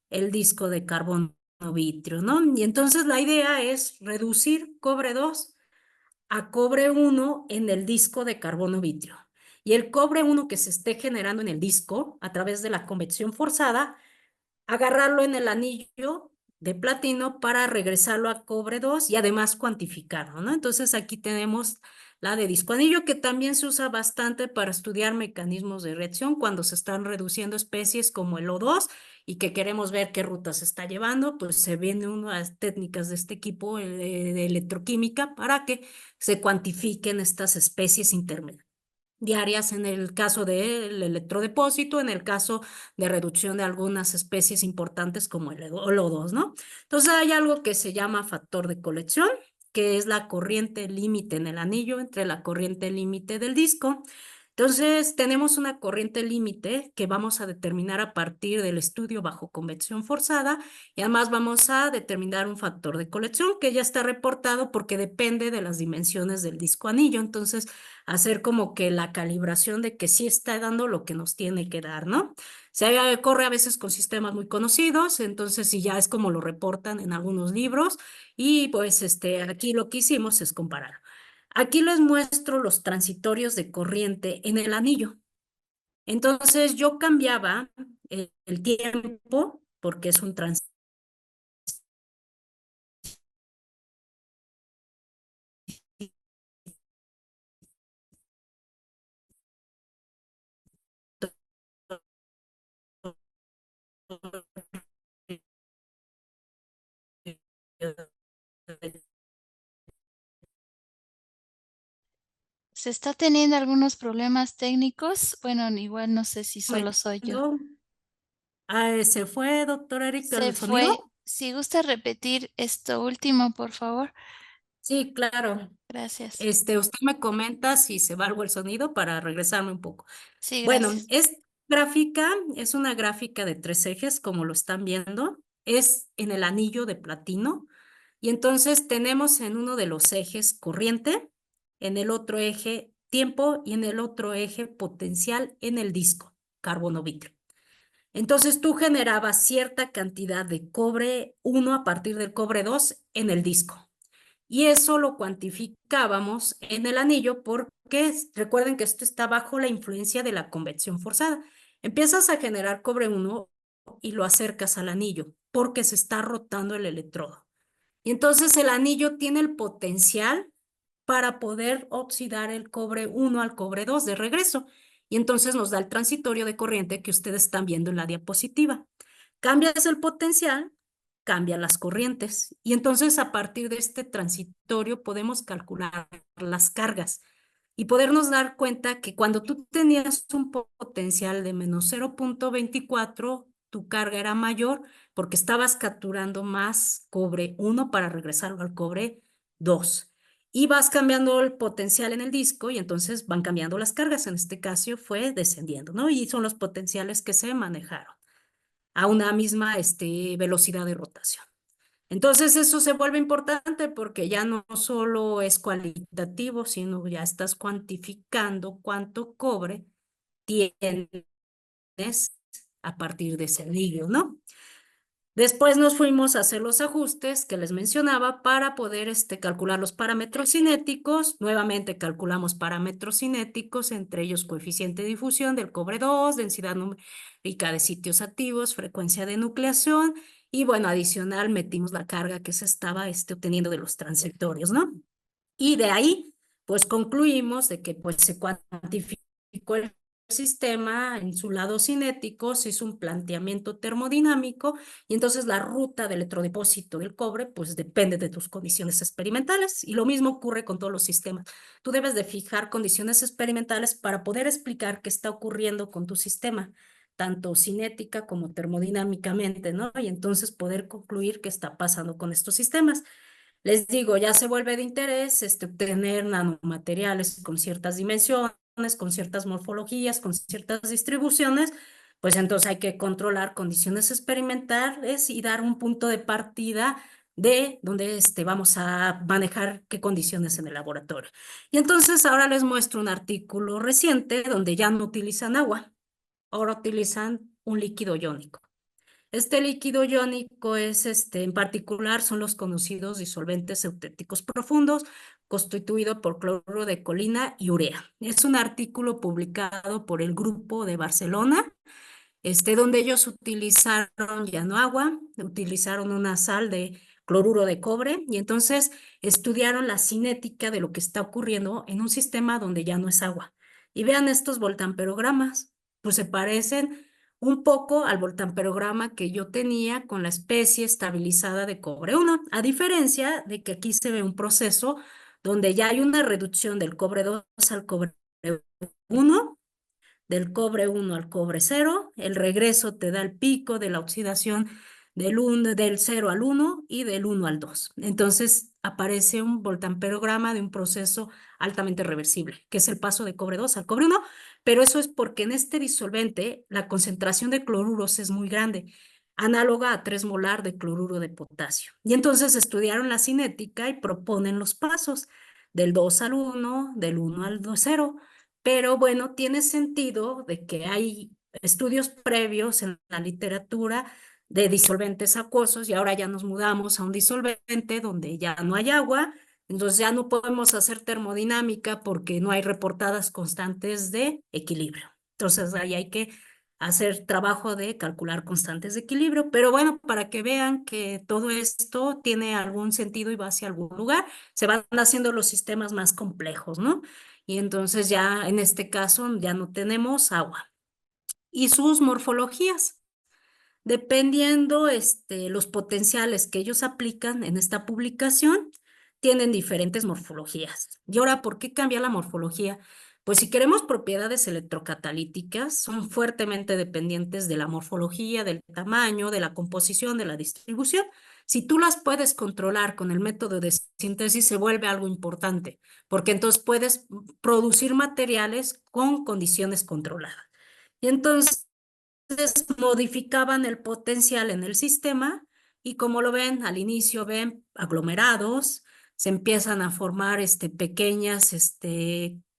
el disco de carbono vitrio, ¿no? Y entonces la idea es reducir cobre 2 a cobre 1 en el disco de carbono vitrio. Y el cobre 1 que se esté generando en el disco a través de la convección forzada, agarrarlo en el anillo de platino para regresarlo a cobre 2 y además cuantificarlo, ¿no? Entonces aquí tenemos la de disco anillo, que también se usa bastante para estudiar mecanismos de reacción cuando se están reduciendo especies como el O2 y que queremos ver qué ruta se está llevando, pues se vienen unas técnicas de este equipo de electroquímica para que se cuantifiquen estas especies intermedias diarias en el caso del electrodepósito, en el caso de reducción de algunas especies importantes como el lodos, ¿no? Entonces hay algo que se llama factor de colección, que es la corriente límite en el anillo entre la corriente límite del disco. Entonces, tenemos una corriente límite que vamos a determinar a partir del estudio bajo convección forzada y además vamos a determinar un factor de colección que ya está reportado porque depende de las dimensiones del disco anillo. Entonces, hacer como que la calibración de que sí está dando lo que nos tiene que dar, ¿no? Se corre a veces con sistemas muy conocidos, entonces sí ya es como lo reportan en algunos libros y pues aquí lo que hicimos es comparar. Aquí les muestro los transitorios de corriente en el anillo. Entonces yo cambiaba el tiempo porque es un transitorio ¿Se está teniendo algunos problemas técnicos? Bueno, igual no sé si solo soy yo. ¿Se fue, doctor Eric, Se el fue. sonido? Si gusta repetir esto último, por favor. Sí, claro. Gracias. Usted me comenta si se va algo el sonido para regresarme un poco. Sí, Bueno, gracias. es una gráfica de 3 ejes, como lo están viendo. Es en el anillo de platino. Y entonces tenemos en uno de los ejes corriente, en el otro eje tiempo y en el otro eje potencial en el disco, carbono vitrio. Entonces tú generabas cierta cantidad de cobre 1 a partir del cobre 2 en el disco. Y eso lo cuantificábamos en el anillo porque recuerden que esto está bajo la influencia de la convección forzada. Empiezas a generar cobre 1 y lo acercas al anillo porque se está rotando el electrodo. Y entonces el anillo tiene el potencial para poder oxidar el cobre 1 al cobre 2 de regreso. Y entonces nos da el transitorio de corriente que ustedes están viendo en la diapositiva. Cambias el potencial, cambian las corrientes. Y entonces a partir de este transitorio podemos calcular las cargas y podernos dar cuenta que cuando tú tenías un potencial de menos 0,24, tu carga era mayor porque estabas capturando más cobre 1 para regresarlo al cobre 2. Y vas cambiando el potencial en el disco y entonces van cambiando las cargas. En este caso fue descendiendo, ¿no? Y son los potenciales que se manejaron a una misma velocidad de rotación. Entonces eso se vuelve importante porque ya no solo es cualitativo, sino ya estás cuantificando cuánto cobre tienes a partir de ese anillo, ¿no? Después nos fuimos a hacer los ajustes que les mencionaba para poder calcular los parámetros cinéticos. Nuevamente calculamos parámetros cinéticos, entre ellos coeficiente de difusión del cobre 2, densidad numérica de sitios activos, frecuencia de nucleación y bueno, adicional metimos la carga que se estaba obteniendo de los transitorios, ¿no? Y de ahí, pues concluimos de que pues se cuantificó el sistema en su lado cinético, se hizo un planteamiento termodinámico y entonces la ruta del electrodepósito del cobre pues depende de tus condiciones experimentales y lo mismo ocurre con todos los sistemas. Tú debes de fijar condiciones experimentales para poder explicar qué está ocurriendo con tu sistema, tanto cinética como termodinámicamente, ¿no? Y entonces poder concluir qué está pasando con estos sistemas. Les digo, ya se vuelve de interés obtener nanomateriales con ciertas dimensiones, con ciertas morfologías, con ciertas distribuciones, pues entonces hay que controlar condiciones experimentales y dar un punto de partida de donde vamos a manejar qué condiciones en el laboratorio. Y entonces ahora les muestro un artículo reciente donde ya no utilizan agua, ahora utilizan un líquido iónico. Este líquido iónico es, en particular, son los conocidos disolventes eutéticos profundos, constituido por cloruro de colina y urea. Es un artículo publicado por el Grupo de Barcelona, donde ellos utilizaron ya no agua, utilizaron una sal de cloruro de cobre y entonces estudiaron la cinética de lo que está ocurriendo en un sistema donde ya no es agua. Y vean estos voltamperogramas, pues se parecen un poco al voltamperograma que yo tenía con la especie estabilizada de cobre 1, a diferencia de que aquí se ve un proceso donde ya hay una reducción del cobre 2 al cobre 1, del cobre 1 al cobre 0, el regreso te da el pico de la oxidación del 0 al 1 y del 1 al 2. Entonces aparece un voltamperograma de un proceso altamente reversible, que es el paso de cobre 2 al cobre 1, pero eso es porque en este disolvente la concentración de cloruros es muy grande, análoga a 3 molar de cloruro de potasio. Y entonces estudiaron la cinética y proponen los pasos del 2 al 1, del 1 al 0, pero bueno, tiene sentido de que hay estudios previos en la literatura de disolventes acuosos y ahora ya nos mudamos a un disolvente donde ya no hay agua, entonces ya no podemos hacer termodinámica porque no hay reportadas constantes de equilibrio. Entonces ahí hay que hacer trabajo de calcular constantes de equilibrio, pero bueno, para que vean que todo esto tiene algún sentido y va hacia algún lugar, se van haciendo los sistemas más complejos, ¿no? Y entonces ya en este caso ya no tenemos agua. Y sus morfologías, dependiendo los potenciales que ellos aplican en esta publicación, tienen diferentes morfologías. Y ahora, ¿por qué cambia la morfología? Pues si queremos propiedades electrocatalíticas, son fuertemente dependientes de la morfología, del tamaño, de la composición, de la distribución. Si tú las puedes controlar con el método de síntesis, se vuelve algo importante, porque entonces puedes producir materiales con condiciones controladas. Y entonces modificaban el potencial en el sistema y como lo ven, al inicio ven aglomerados, se empiezan a formar pequeñas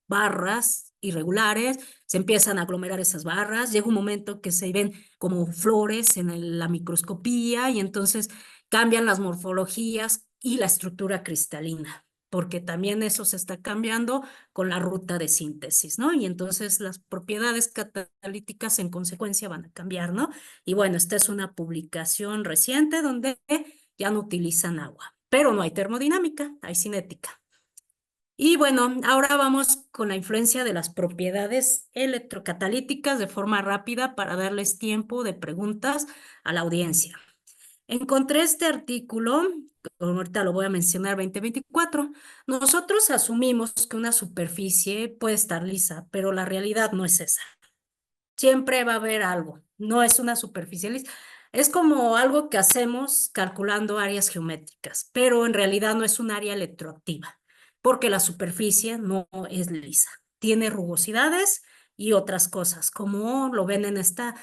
barras irregulares, se empiezan a aglomerar esas barras, llega un momento que se ven como flores en la microscopía y entonces cambian las morfologías y la estructura cristalina, porque también eso se está cambiando con la ruta de síntesis, ¿no? Y entonces las propiedades catalíticas en consecuencia van a cambiar, ¿no? Y bueno, esta es una publicación reciente donde ya no utilizan agua, pero no hay termodinámica, hay cinética. Y bueno, ahora vamos con la influencia de las propiedades electrocatalíticas de forma rápida para darles tiempo de preguntas a la audiencia. Encontré este artículo, ahorita lo voy a mencionar, 2024. Nosotros asumimos que una superficie puede estar lisa, pero la realidad no es esa. Siempre va a haber algo, no es una superficie lisa. Es como algo que hacemos calculando áreas geométricas, pero en realidad no es un área electroactiva, porque la superficie no es lisa. Tiene rugosidades y otras cosas, como lo ven en esta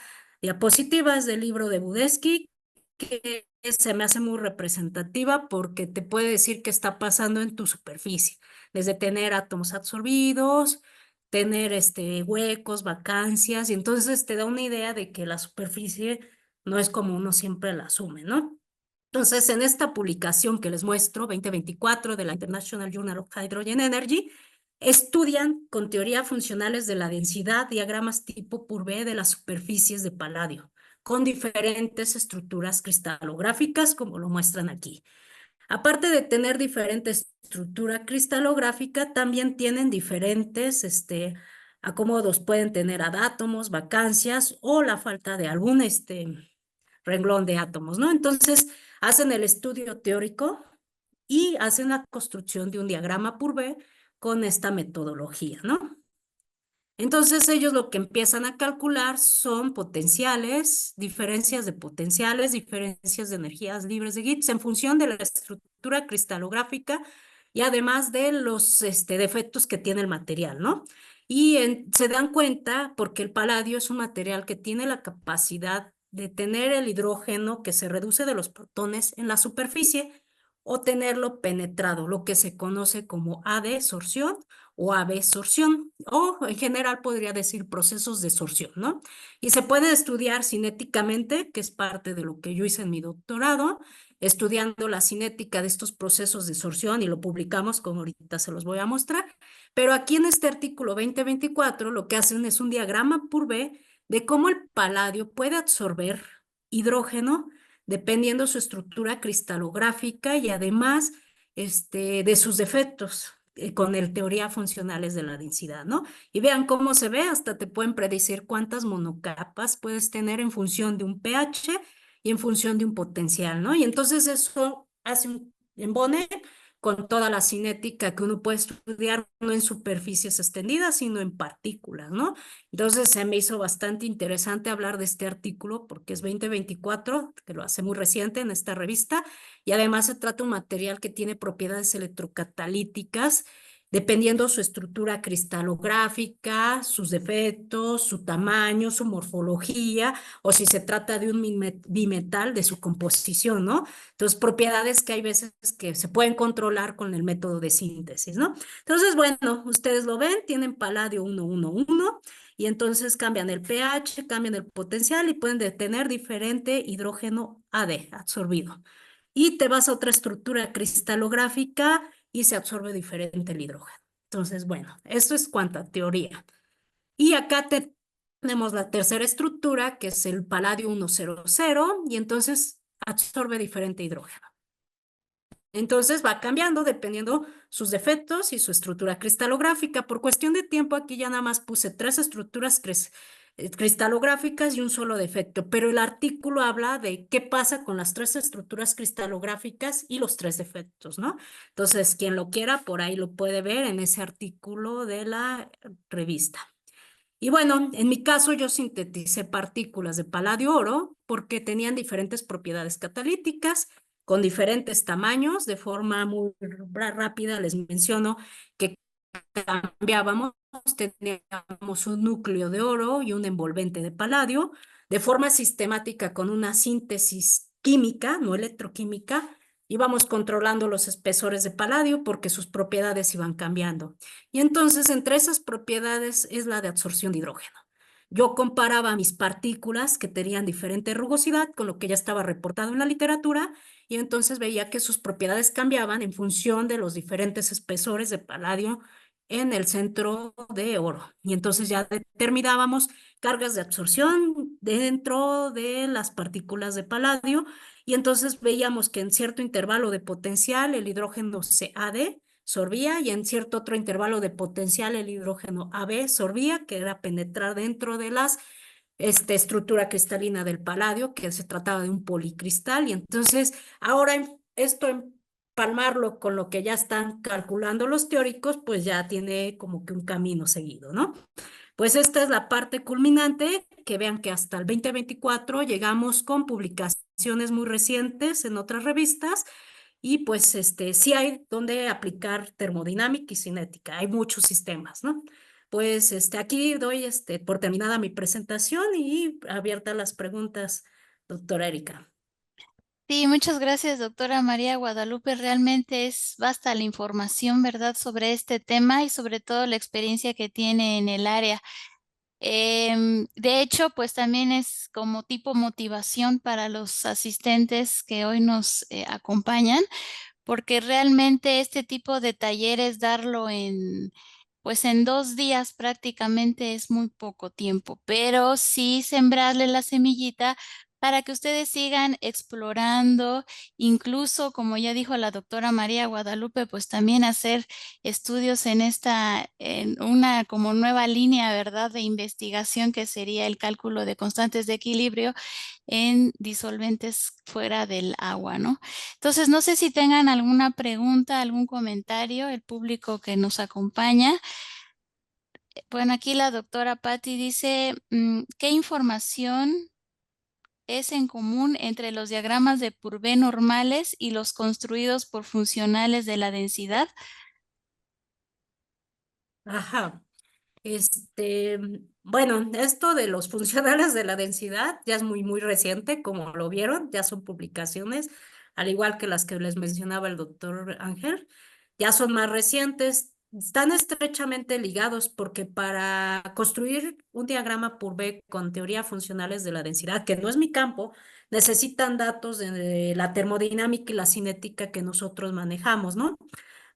diapositiva, es del libro de Budesky, que se me hace muy representativa porque te puede decir qué está pasando en tu superficie, desde tener átomos absorbidos, tener huecos, vacancias, y entonces te da una idea de que la superficie no es como uno siempre la asume, ¿no? Entonces, en esta publicación que les muestro, 2024 de la International Journal of Hydrogen Energy, estudian con teoría funcionales de la densidad diagramas tipo Purvé de las superficies de paladio, con diferentes estructuras cristalográficas, como lo muestran aquí. Aparte de tener diferente estructura cristalográfica, también tienen diferentes acomodos. Pueden tener adátomos, vacancias o la falta de algún renglón de átomos, ¿no? Entonces, hacen el estudio teórico y hacen la construcción de un diagrama Purvé con esta metodología, ¿no? Entonces ellos lo que empiezan a calcular son potenciales, diferencias de potenciales, diferencias de energías libres de Gibbs en función de la estructura cristalográfica y además de los defectos que tiene el material, ¿no? Y se dan cuenta porque el paladio es un material que tiene la capacidad de tener el hidrógeno que se reduce de los protones en la superficie o tenerlo penetrado, lo que se conoce como adsorción o absorción, o en general podría decir procesos de sorción, ¿no? Y se puede estudiar cinéticamente, que es parte de lo que yo hice en mi doctorado, estudiando la cinética de estos procesos de sorción, y lo publicamos, como ahorita se los voy a mostrar. Pero aquí en este artículo 2024 lo que hacen es un diagrama por B de cómo el paladio puede absorber hidrógeno dependiendo su estructura cristalográfica y además de sus defectos con el teoría funcionales de la densidad, ¿no? Y vean cómo se ve, hasta te pueden predecir cuántas monocapas puedes tener en función de un pH y en función de un potencial, ¿no? Y entonces eso hace un embone con toda la cinética que uno puede estudiar, no en superficies extendidas, sino en partículas, ¿no? Entonces se me hizo bastante interesante hablar de este artículo porque es 2024, que lo hace muy reciente en esta revista, y además se trata de un material que tiene propiedades electrocatalíticas, dependiendo su estructura cristalográfica, sus defectos, su tamaño, su morfología, o si se trata de un bimetal, de su composición, ¿no? Entonces, propiedades que hay veces que se pueden controlar con el método de síntesis, ¿no? Entonces, bueno, ustedes lo ven, tienen paladio 111 y entonces cambian el pH, cambian el potencial y pueden tener diferente hidrógeno AD absorbido. Y te vas a otra estructura cristalográfica y se absorbe diferente el hidrógeno. Entonces, bueno, esto es cuanta teoría. Y acá tenemos la tercera estructura, que es el paladio 100, y entonces absorbe diferente hidrógeno. Entonces va cambiando dependiendo sus defectos y su estructura cristalográfica. Por cuestión de tiempo, aquí ya nada más puse 3 estructuras cristalográficas y un solo defecto, pero el artículo habla de qué pasa con las 3 estructuras cristalográficas y los 3 defectos, ¿no? Entonces, quien lo quiera, por ahí lo puede ver en ese artículo de la revista. Y bueno, en mi caso yo sinteticé partículas de paladio oro porque tenían diferentes propiedades catalíticas con diferentes tamaños. De forma muy rápida les menciono que cambiábamos, teníamos un núcleo de oro y un envolvente de paladio de forma sistemática con una síntesis química, no electroquímica. Íbamos controlando los espesores de paladio porque sus propiedades iban cambiando. Y entonces, entre esas propiedades es la de absorción de hidrógeno. Yo comparaba mis partículas que tenían diferente rugosidad con lo que ya estaba reportado en la literatura y entonces veía que sus propiedades cambiaban en función de los diferentes espesores de paladio en el centro de oro. Y entonces ya determinábamos cargas de absorción dentro de las partículas de paladio y entonces veíamos que en cierto intervalo de potencial el hidrógeno CAD sorbía y en cierto otro intervalo de potencial el hidrógeno AB sorbía, que era penetrar dentro de las estructura cristalina del paladio, que se trataba de un policristal. Y entonces ahora esto empalmarlo con lo que ya están calculando los teóricos, pues ya tiene como que un camino seguido, ¿no? Pues esta es la parte culminante, que vean que hasta el 2024 llegamos con publicaciones muy recientes en otras revistas y pues sí hay donde aplicar termodinámica y cinética, hay muchos sistemas, ¿no? Pues aquí doy por terminada mi presentación y abierta las preguntas, doctora Erika. Sí, muchas gracias, doctora María Guadalupe. Realmente es vasta la información, ¿verdad?, sobre este tema y sobre todo la experiencia que tiene en el área. De hecho, pues también es como tipo motivación para los asistentes que hoy nos acompañan, porque realmente este tipo de talleres darlo pues en 2 días prácticamente es muy poco tiempo, pero sí sembrarle la semillita para que ustedes sigan explorando, incluso, como ya dijo la doctora María Guadalupe, pues también hacer estudios en una como nueva línea, ¿verdad?, de investigación que sería el cálculo de constantes de equilibrio en disolventes fuera del agua, ¿no? Entonces, no sé si tengan alguna pregunta, algún comentario, el público que nos acompaña. Bueno, aquí la doctora Patti dice, ¿qué información es en común entre los diagramas de Purvé normales y los construidos por funcionales de la densidad? Ajá. Bueno, esto de los funcionales de la densidad ya es muy reciente, como lo vieron, ya son publicaciones, al igual que las que les mencionaba el doctor Ángel, ya son más recientes, están estrechamente ligados porque para construir un diagrama Purbeck con teoría funcionales de la densidad, que no es mi campo, necesitan datos de la termodinámica y la cinética que nosotros manejamos, ¿no?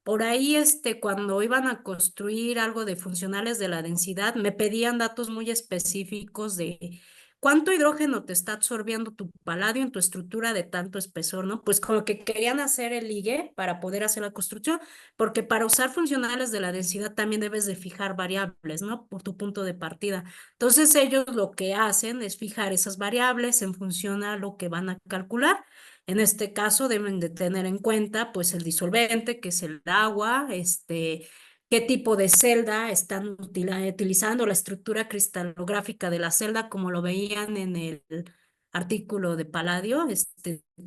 Por ahí, cuando iban a construir algo de funcionales de la densidad, me pedían datos muy específicos de cuánto hidrógeno te está absorbiendo tu paladio en tu estructura de tanto espesor, ¿no? Pues como que querían hacer el ligue para poder hacer la construcción, porque para usar funcionales de la densidad también debes de fijar variables, ¿no? Por tu punto de partida. Entonces ellos lo que hacen es fijar esas variables en función a lo que van a calcular. En este caso deben de tener en cuenta pues el disolvente, que es el agua, qué tipo de celda están utilizando, la estructura cristalográfica de la celda, como lo veían en el artículo de Palladio,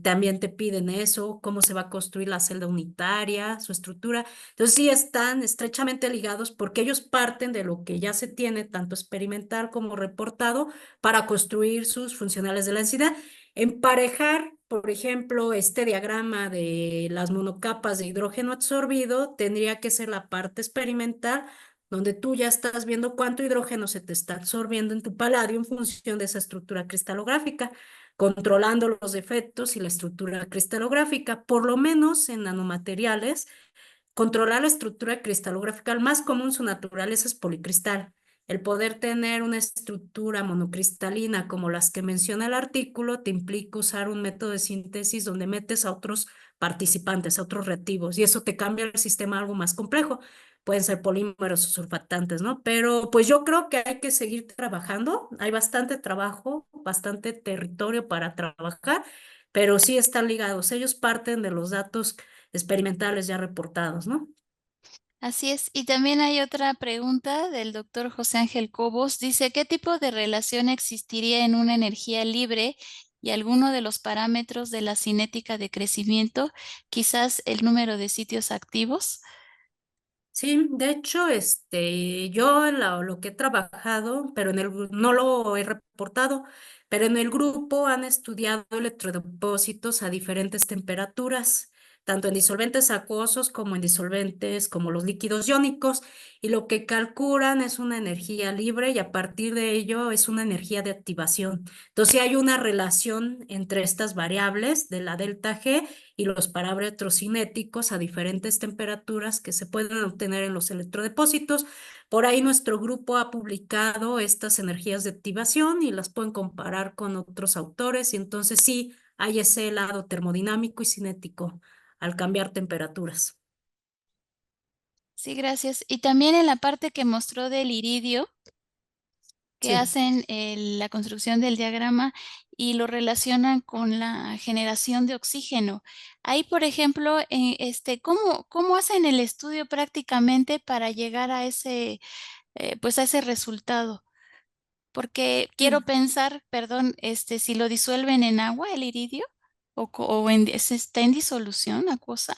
también te piden eso, cómo se va a construir la celda unitaria, su estructura. Entonces sí están estrechamente ligados porque ellos parten de lo que ya se tiene, tanto experimental como reportado, para construir sus funcionales de la densidad. Emparejar, por ejemplo, este diagrama de las monocapas de hidrógeno absorbido tendría que ser la parte experimental, donde tú ya estás viendo cuánto hidrógeno se te está absorbiendo en tu paladio en función de esa estructura cristalográfica, controlando los efectos y la estructura cristalográfica, por lo menos en nanomateriales. Controlar la estructura cristalográfica, el más común, su naturaleza es policristal. El poder tener una estructura monocristalina como las que menciona el artículo te implica usar un método de síntesis donde metes a otros participantes, a otros reactivos, y eso te cambia el sistema a algo más complejo. Pueden ser polímeros o surfactantes, ¿no? Pero pues yo creo que hay que seguir trabajando. Hay bastante trabajo, bastante territorio para trabajar, pero sí están ligados. Ellos parten de los datos experimentales ya reportados, ¿no? Así es. Y también hay otra pregunta del doctor José Ángel Cobos. Dice, ¿qué tipo de relación existiría en una energía libre y alguno de los parámetros de la cinética de crecimiento, quizás el número de sitios activos? Sí, de hecho, yo en lo que he trabajado, pero no lo he reportado, pero en el grupo han estudiado electrodepósitos a diferentes temperaturas, tanto en disolventes acuosos como en disolventes como los líquidos iónicos, y lo que calculan es una energía libre y a partir de ello es una energía de activación. Entonces, sí hay una relación entre estas variables de la delta G y los parámetros cinéticos a diferentes temperaturas que se pueden obtener en los electrodepósitos. Por ahí nuestro grupo ha publicado estas energías de activación y las pueden comparar con otros autores, y entonces sí hay ese lado termodinámico y cinético al cambiar temperaturas. Sí, gracias. Y también en la parte que mostró del iridio, que Sí. hacen la construcción del diagrama y lo relacionan con la generación de oxígeno. Ahí, por ejemplo, ¿cómo hacen el estudio prácticamente para llegar a ese, pues a ese resultado? Porque quiero pensar, perdón, si lo disuelven en agua, el iridio, está en disolución acuosa.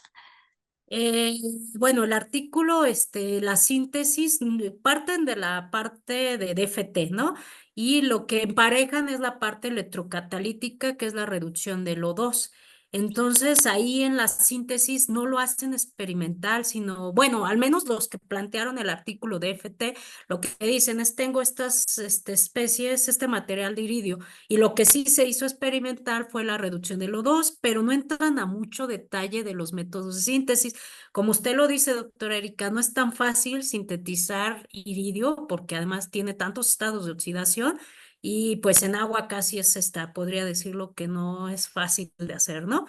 Eh, bueno, el artículo, la síntesis, parten de la parte de DFT, ¿no? Y lo que emparejan es la parte electrocatalítica, que es la reducción del O2. Entonces, ahí en la síntesis no lo hacen experimental, sino, bueno, al menos los que plantearon el artículo de DFT, lo que dicen es, tengo estas especies, este material de iridio, y lo que sí se hizo experimental fue la reducción del O2, pero no entran a mucho detalle de los métodos de síntesis. Como usted lo dice, doctora Erika, no es tan fácil sintetizar iridio porque además tiene tantos estados de oxidación y pues en agua casi podría decirlo que no es fácil de hacer, ¿no?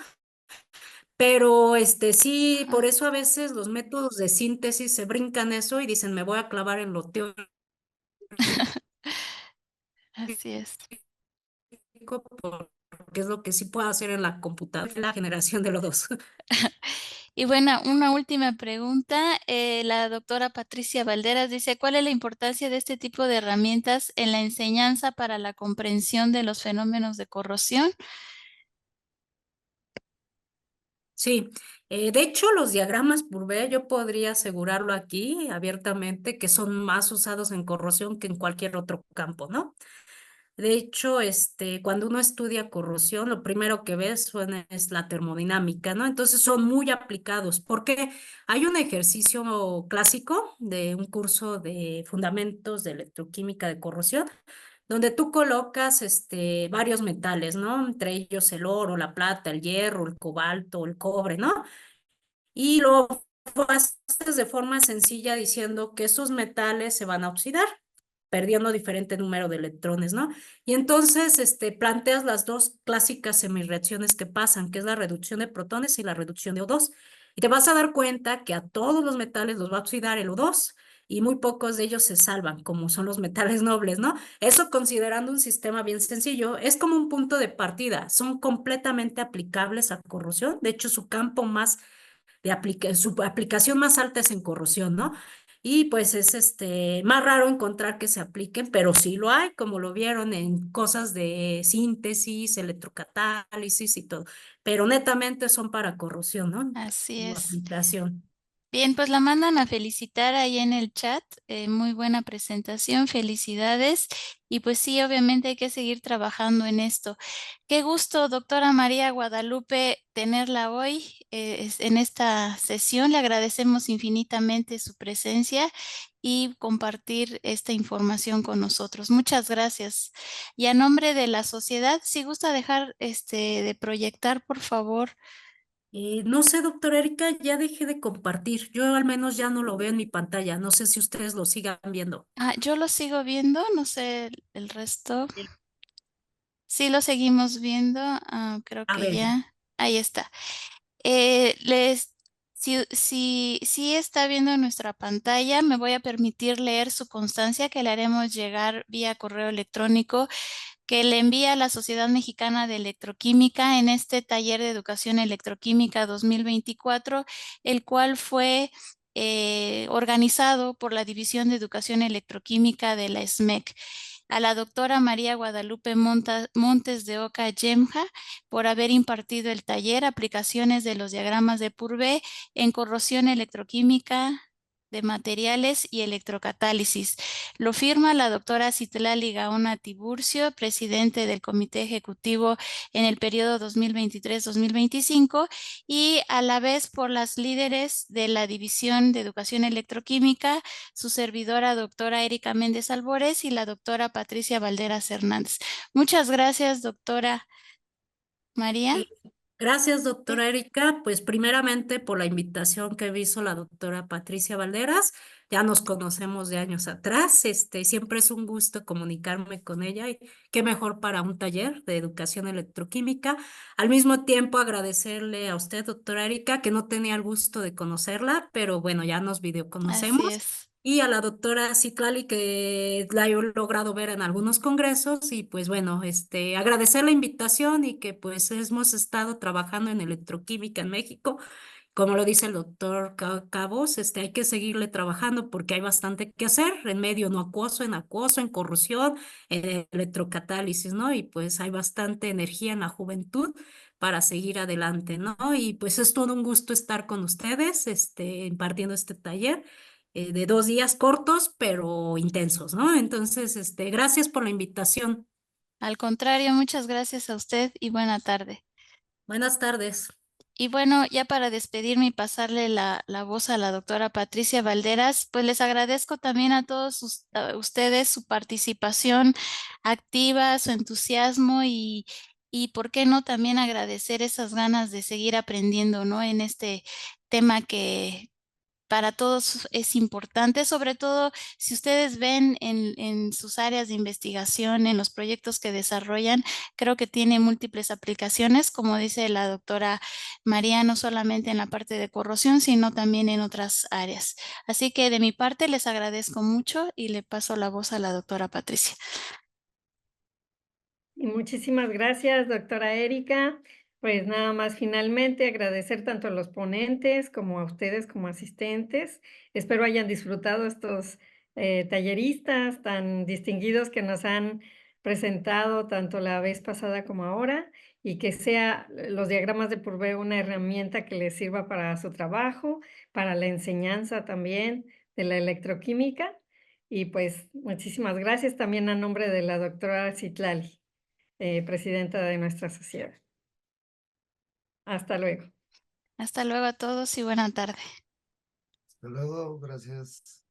Pero sí, por Ajá, eso a veces los métodos de síntesis se brincan eso y dicen, me voy a clavar en lo teórico así es. porque es lo que sí puedo hacer en la computadora, la generación de los dos. Y bueno, una última pregunta. La doctora Patricia Valderas dice, ¿cuál es la importancia de este tipo de herramientas en la enseñanza para la comprensión de los fenómenos de corrosión? Sí, de hecho los diagramas Purvé yo podría asegurarlo aquí abiertamente que son más usados en corrosión que en cualquier otro campo, ¿no? De hecho, cuando uno estudia corrosión, lo primero que ves es la termodinámica, ¿no? Entonces son muy aplicados, porque hay un ejercicio clásico de un curso de fundamentos de electroquímica de corrosión, donde tú colocas varios metales, ¿no? Entre ellos el oro, la plata, el hierro, el cobalto, el cobre, ¿no? Y lo haces de forma sencilla diciendo que esos metales se van a oxidar, perdiendo diferente número de electrones, ¿no? Y entonces planteas las dos clásicas semireacciones que pasan, que es la reducción de protones y la reducción de O2. Y te vas a dar cuenta que a todos los metales los va a oxidar el O2 y muy pocos de ellos se salvan, como son los metales nobles, ¿no? Eso considerando un sistema bien sencillo, es como un punto de partida, son completamente aplicables a corrosión, de hecho su campo más su aplicación más alta es en corrosión, ¿no? Y pues es más raro encontrar que se apliquen, pero sí lo hay, como lo vieron en cosas de síntesis, electrocatálisis y todo. Pero netamente son para corrosión, ¿no? Así Su es. aplicación. Bien, pues la mandan a felicitar ahí en el chat. Muy buena presentación, felicidades. Y pues sí, obviamente hay que seguir trabajando en esto. Qué gusto, doctora María Guadalupe, tenerla hoy en esta sesión. Le agradecemos infinitamente su presencia y compartir esta información con nosotros. Muchas gracias. Y a nombre de la sociedad, si gusta dejar de proyectar, por favor. No sé, doctora Erika, ya dejé de compartir. Yo al menos ya no lo veo en mi pantalla. No sé si ustedes lo sigan viendo. Yo lo sigo viendo, no sé el resto. Sí, lo seguimos viendo. Creo A que ver. ya. Ahí está. Si está viendo nuestra pantalla, me voy a permitir leer su constancia que le haremos llegar vía correo electrónico que le envía a la Sociedad Mexicana de Electroquímica en este taller de educación electroquímica 2024, el cual fue organizado por la División de Educación Electroquímica de la SMEC. A la doctora María Guadalupe Montes de Oca Yemja por haber impartido el taller Aplicaciones de los diagramas de Purvé en corrosión electroquímica de materiales y electrocatálisis. Lo firma la doctora Citlali Gaona Tiburcio, presidente del Comité Ejecutivo en el periodo 2023-2025 y a la vez por las líderes de la División de Educación Electroquímica, su servidora doctora Erika Méndez Albores y la doctora Patricia Valderas Hernández. Muchas gracias, doctora María. Sí. Gracias, Sí. doctora Erika. Pues primeramente por la invitación que me hizo la doctora Patricia Valderas. Ya nos conocemos de años atrás. Siempre es un gusto comunicarme con ella y qué mejor para un taller de educación electroquímica. Al mismo tiempo agradecerle a usted, doctora Erika, que no tenía el gusto de conocerla, pero bueno, ya nos Así videoconocemos. es. Y a la doctora Citlali, que la he logrado ver en algunos congresos, y pues bueno, agradecer la invitación y que pues hemos estado trabajando en electroquímica en México. Como lo dice el doctor Cabos, hay que seguirle trabajando porque hay bastante que hacer en medio no acuoso, en corrosión, en electrocatálisis, ¿no? Y pues hay bastante energía en la juventud para seguir adelante, ¿no? Y pues es todo un gusto estar con ustedes, impartiendo este taller de 2 días cortos, pero intensos, ¿no? Entonces, gracias por la invitación. Al contrario, muchas gracias a usted y buena tarde. Buenas tardes. Y bueno, ya para despedirme y pasarle la voz a la doctora Patricia Valderas, pues les agradezco también a todos ustedes su participación activa, su entusiasmo y por qué no también agradecer esas ganas de seguir aprendiendo, ¿no? En este tema que para todos es importante, sobre todo si ustedes ven en sus áreas de investigación, en los proyectos que desarrollan, creo que tiene múltiples aplicaciones, como dice la doctora María, no solamente en la parte de corrosión, sino también en otras áreas. Así que de mi parte les agradezco mucho y le paso la voz a la doctora Patricia. Y muchísimas gracias, doctora Erika. Pues nada más finalmente agradecer tanto a los ponentes como a ustedes como asistentes. Espero hayan disfrutado estos talleristas tan distinguidos que nos han presentado tanto la vez pasada como ahora. y que sea los diagramas de Purvé una herramienta que les sirva para su trabajo, para la enseñanza también de la electroquímica. Y pues muchísimas gracias también a nombre de la doctora Citlali, presidenta de nuestra sociedad. Hasta luego. Hasta luego a todos y buena tarde. Hasta luego, gracias.